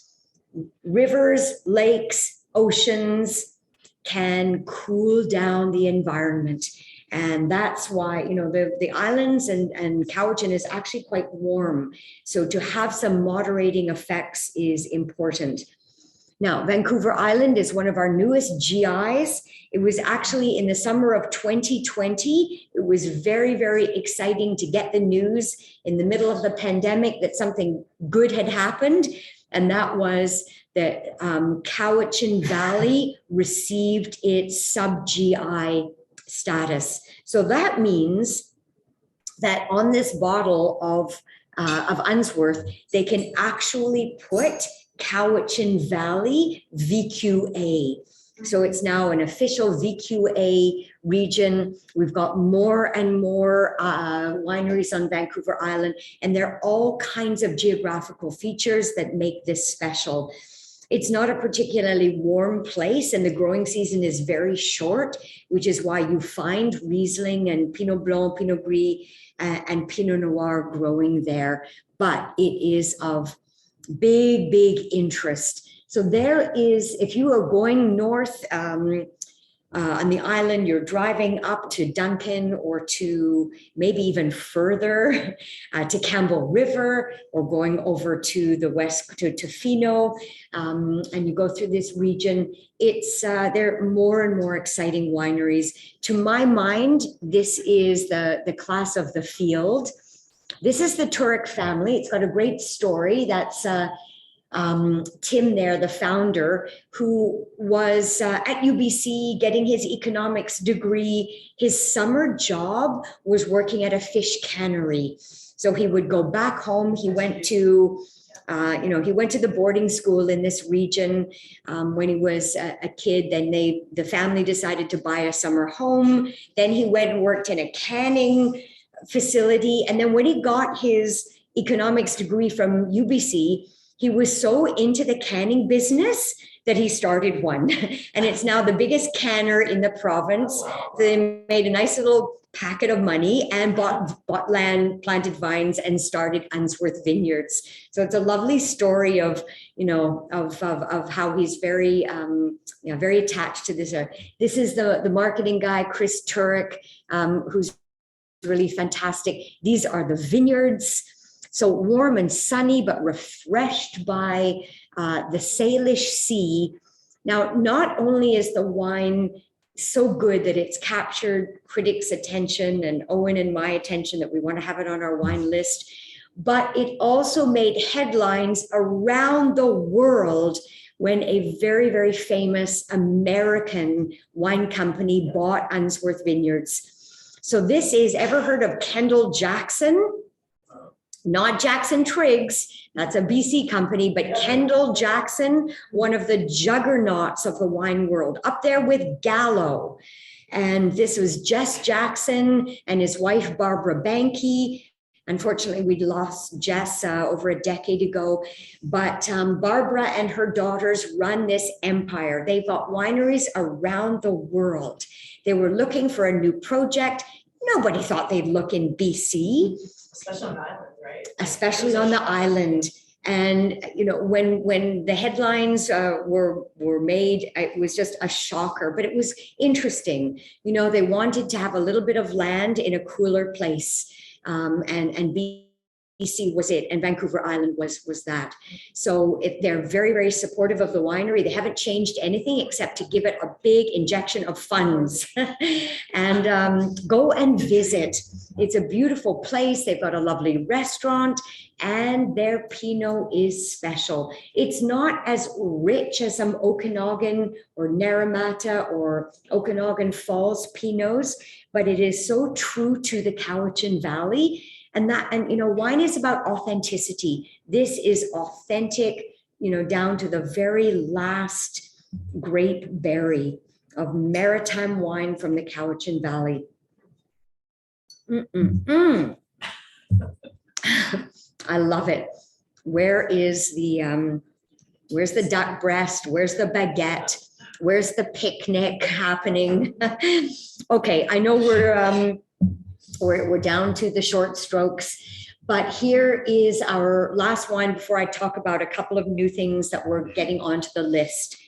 rivers, lakes, oceans can cool down the environment. And that's why, the islands and Cowichan is actually quite warm. So to have some moderating effects is important. Now, Vancouver Island is one of our newest GIs. It was actually in the summer of 2020. It was very, very exciting to get the news in the middle of the pandemic that something good had happened. And that was that Cowichan Valley received its sub-GI status. So that means that on this bottle of Unsworth, they can actually put Cowichan Valley VQA. So it's now an official VQA region. We've got more and more wineries on Vancouver Island, and there are all kinds of geographical features that make this special. It's not a particularly warm place, and the growing season is very short, which is why you find Riesling and Pinot Blanc, Pinot Gris, and Pinot Noir growing there. But it is of big interest. So there is, if you are going north on the island, you're driving up to Duncan or to maybe even further to Campbell River, or going over to the west to Fino, and you go through this region. It's there are more and more exciting wineries. To my mind, this is the class of the field. This is the Turek family. It's got a great story. That's Tim there, the founder, who was at UBC getting his economics degree. His summer job was working at a fish cannery. So he would go back home. He went to, he went to the boarding school in this region when he was a kid. Then the family decided to buy a summer home. Then he went and worked in a canning facility. And then when he got his economics degree from UBC, he was so into the canning business that he started one. And it's now the biggest canner in the province. They made a nice little packet of money and bought land, planted vines, and started Unsworth Vineyards. So it's a lovely story of, of how he's very, very attached to this. This is the marketing guy, Chris Turek, who's really fantastic. These are the vineyards. So warm and sunny, but refreshed by the Salish Sea. Now, not only is the wine so good that it's captured critics' attention and Owen and my attention that we want to have it on our wine list, but it also made headlines around the world when a very, very famous American wine company bought Unsworth Vineyards. So this is, ever heard of Kendall Jackson? Not Jackson Triggs, that's a BC company, but Kendall Jackson, one of the juggernauts of the wine world, up there with Gallo. And this was Jess Jackson and his wife, Barbara Banke. Unfortunately, we lost Jess over a decade ago, but Barbara and her daughters run this empire. They've got wineries around the world. They were looking for a new project. Nobody thought they'd look in BC. Especially on the island, right? Especially on the island. And, when the headlines were made, it was just a shocker, but it was interesting. They wanted to have a little bit of land in a cooler place. And BC was it, and Vancouver Island was that. So they're very, very supportive of the winery. They haven't changed anything except to give it a big injection of funds. And go and visit. It's a beautiful place. They've got a lovely restaurant, and their Pinot is special. It's not as rich as some Okanagan or Naramata or Okanagan Falls Pinots, but it is so true to the Cowichan Valley. And wine is about authenticity. This is authentic, down to the very last grape berry of maritime wine from the Cowichan Valley. I love it. Where's the duck breast? Where's the baguette? Where's the picnic happening? Okay, I know we're down to the short strokes, but here is our last wine before I talk about a couple of new things that we're getting onto the list.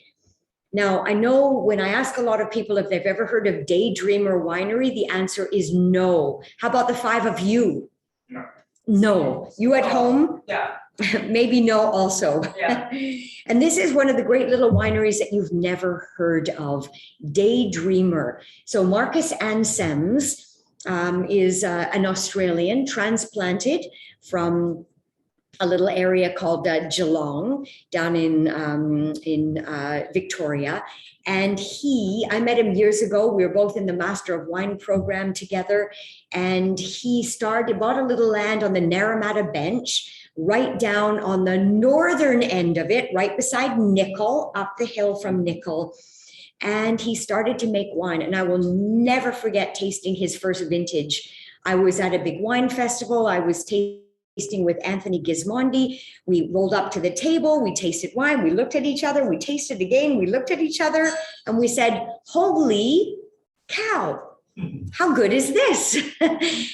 Now, I know when I ask a lot of people if they've ever heard of Daydreamer Winery, the answer is no. How about the five of you? No. No. You at home? Yeah. Maybe no also. Yeah. And this is one of the great little wineries that you've never heard of, Daydreamer. So Marcus Ansems is an Australian transplanted from a little area called Geelong down in Victoria. And I met him years ago. We were both in the Master of Wine program together. And he bought a little land on the Naramata Bench, right down on the northern end of it, right beside Nickel, up the hill from Nickel. And he started to make wine. And I will never forget tasting his first vintage. I was at a big wine festival. I was tasting with Anthony Gismondi. We rolled up to the table, we tasted wine, we looked at each other, we tasted again, we looked at each other, and we said, holy cow, how good is this?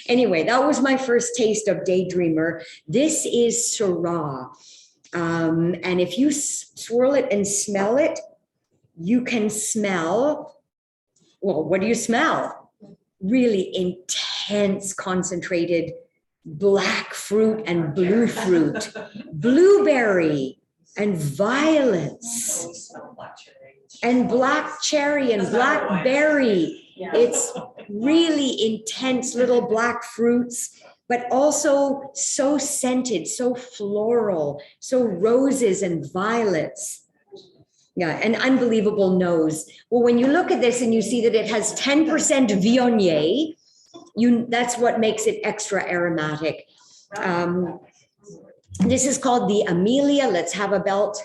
Anyway, that was my first taste of Daydreamer. This is Syrah. And if you swirl it and smell it, you can smell, well, what do you smell? Really intense, concentrated black fruit and blue fruit, blueberry and violets, We smell black cherry. and black cherry and That's not wine. blackberry. Yeah. It's really intense little black fruits, but also so scented, so floral, so roses and violets. Yeah, an unbelievable nose. Well, when you look at this and you see that it has 10% Viognier, that's what makes it extra aromatic. This is called the Amelia. Let's have a belt.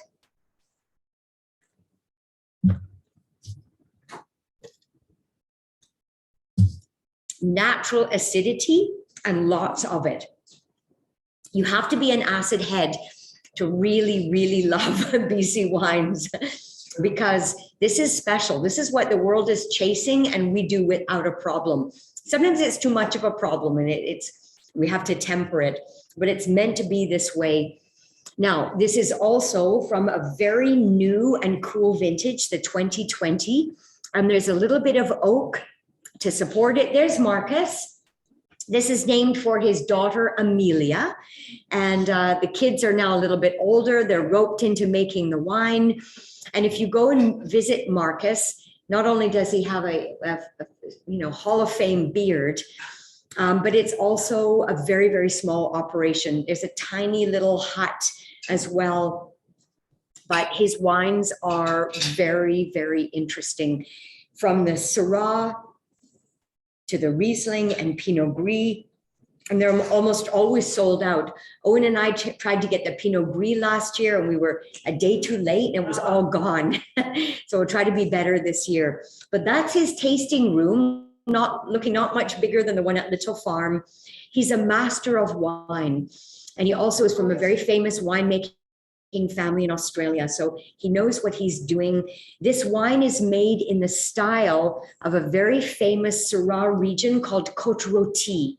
Natural acidity and lots of it. You have to be an acid head to really, really love BC wines, because this is special. This is what the world is chasing, and we do without a problem. Sometimes it's too much of a problem, and we have to temper it, but it's meant to be this way. Now, this is also from a very new and cool vintage, the 2020, and there's a little bit of oak to support it. There's Marcus. This is named for his daughter, Amelia. And the kids are now a little bit older. They're roped into making the wine. And if you go and visit Marcus, not only does he have a Hall of Fame beard, but it's also a very, very small operation. There's a tiny little hut as well. But his wines are very, very interesting. From the Syrah to the Riesling and Pinot Gris, and they're almost always sold out. Owen and I tried to get the Pinot Gris last year, and we were a day too late, and it was all gone. So we'll try to be better this year. But that's his tasting room, not much bigger than the one at Little Farm. He's a master of wine, and he also is from a very famous winemaking family in Australia. So he knows what he's doing. This wine is made in the style of a very famous Syrah region called Côte Rôtie,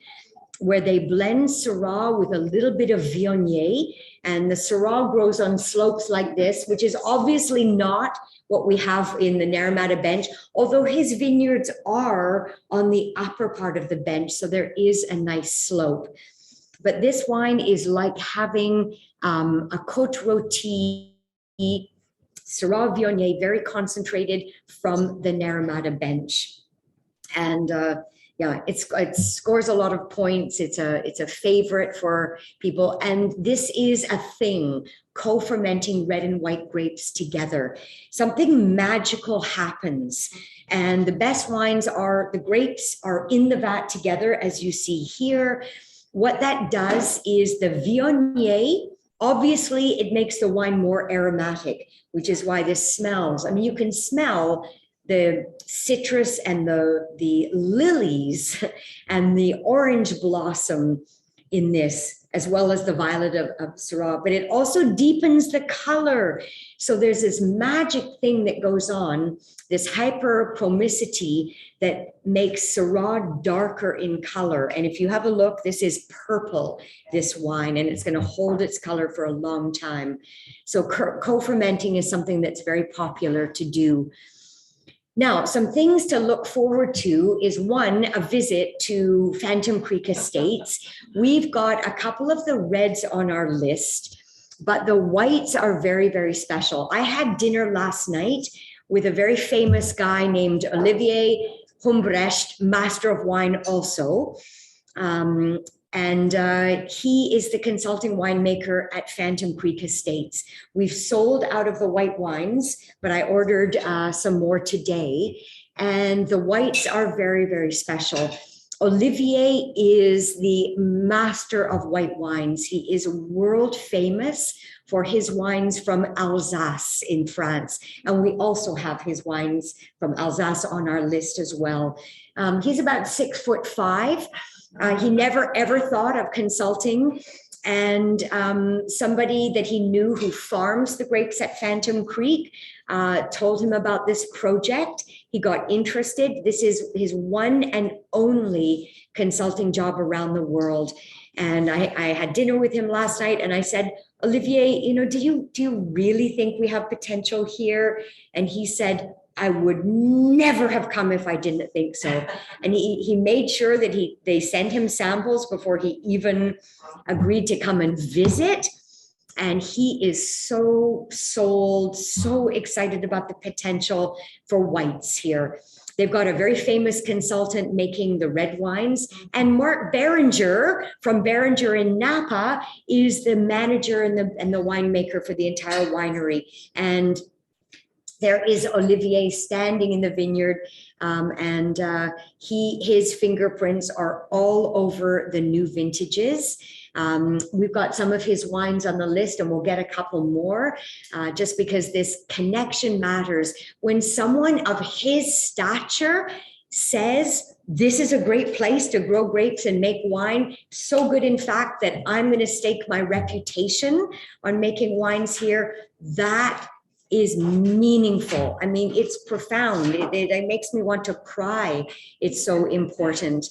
where they blend Syrah with a little bit of Viognier, and the Syrah grows on slopes like this, which is obviously not what we have in the Naramata bench, although his vineyards are on the upper part of the bench, so there is a nice slope. But this wine is like having a Côte Rôtie Syrah Viognier, very concentrated from the Naramata bench. And yeah, it scores a lot of points. It's a favorite for people. And this is a thing, co-fermenting red and white grapes together. Something magical happens. And the best wines are, the grapes are in the vat together, as you see here. What that does is the Viognier, obviously it makes the wine more aromatic, which is why this smells. I mean, you can smell the citrus and the lilies and the orange blossom in this, as well as the violet of Syrah, but it also deepens the color. So there's this magic thing that goes on, this hyperchromicity that makes Syrah darker in color. And if you have a look, this is purple, this wine, and it's going to hold its color for a long time. So co-fermenting is something that's very popular to do. Now, some things to look forward to is, one, a visit to Phantom Creek Estates. We've got a couple of the reds on our list, but the whites are very, very special. I had dinner last night with a very famous guy named Olivier Humbrecht, master of wine also. And he is the consulting winemaker at Phantom Creek Estates. We've sold out of the white wines, but I ordered some more today. And the whites are very, very special. Olivier is the master of white wines. He is world famous for his wines from Alsace in France. And we also have his wines from Alsace on our list as well. He's about 6'5". He never ever thought of consulting, and somebody that he knew who farms the grapes at Phantom Creek told him about this project. He got interested. This is his one and only consulting job around the world. And I had dinner with him last night, and I said, Olivier, do you really think we have potential here? And he said, I would never have come if I didn't think so. And he made sure that they sent him samples before he even agreed to come and visit. And he is so sold, so excited about the potential for whites here. They've got a very famous consultant making the red wines. And Mark Berenger from Berenger in Napa is the manager and the winemaker for the entire winery. And there is Olivier standing in the vineyard, and his fingerprints are all over the new vintages. We've got some of his wines on the list, and we'll get a couple more, just because this connection matters. When someone of his stature says, this is a great place to grow grapes and make wine, so good in fact that I'm going to stake my reputation on making wines here, that is meaningful. I mean, it's profound. It makes me want to cry. It's so important.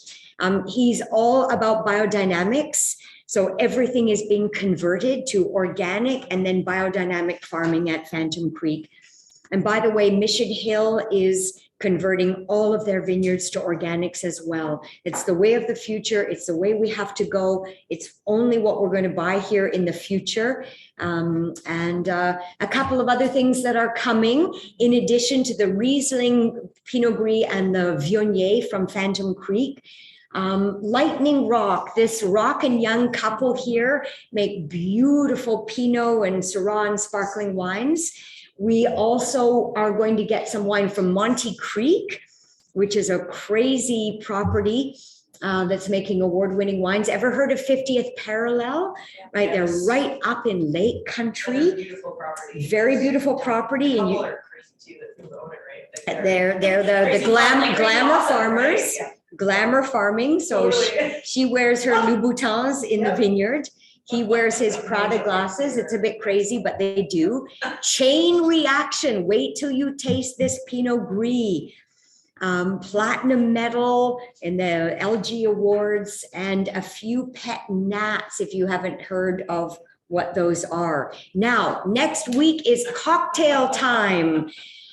He's all about biodynamics. So everything is being converted to organic and then biodynamic farming at Phantom Creek. And by the way, Mission Hill is converting all of their vineyards to organics as well. It's the way of the future. It's the way we have to go. It's only what we're going to buy here in the future. And a couple of other things that are coming, in addition to the Riesling, Pinot Gris, and the Viognier from Phantom Creek. Lightning Rock, this Rock and Young couple here make beautiful Pinot and Syrah and sparkling wines. We also are going to get some wine from Monte Creek, which is a crazy property that's making award-winning wines. Ever heard of 50th Parallel? Right, yes. They're right up in Lake Country. Beautiful property. Very beautiful property. And you, are crazy too, that own it, right? Like they're the glamour farmers. Right? Yeah. Glamour farming. So totally. she wears her Louboutins in the vineyard. He wears his Prada glasses. It's a bit crazy, but they do. Chain reaction. Wait till you taste this Pinot Gris. Platinum medal in the LG Awards, and a few pet nats if you haven't heard of what those are. Now, next week is cocktail time.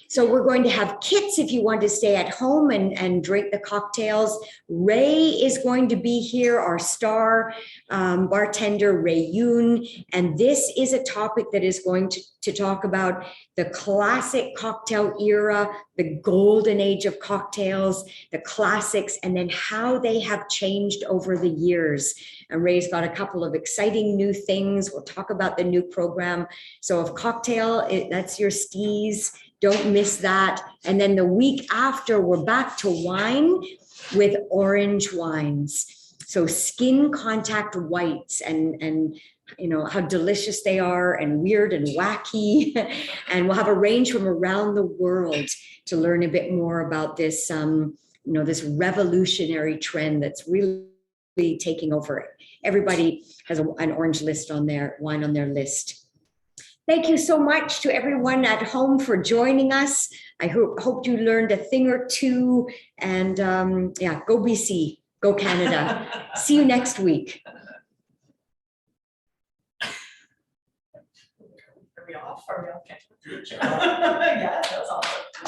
So we're going to have kits if you want to stay at home and drink the cocktails. Ray is going to be here, our star bartender, Ray Yoon. And this is a topic that is going to talk about the classic cocktail era, the golden age of cocktails, the classics, and then how they have changed over the years. And Ray's got a couple of exciting new things. We'll talk about the new program. So if cocktail, that's your steez, don't miss that. And then the week after, we're back to wine with orange wines. So skin contact whites and you know, how delicious they are and weird and wacky. And we'll have a range from around the world to learn a bit more about this, you know, this revolutionary trend that's really taking over. Everybody has an orange list on their wine on their list. Thank you so much to everyone at home for joining us. I hope you learned a thing or two. And yeah, go BC, go Canada. See you next week. Are we off? Are we okay? Good job. Yeah, that was awesome.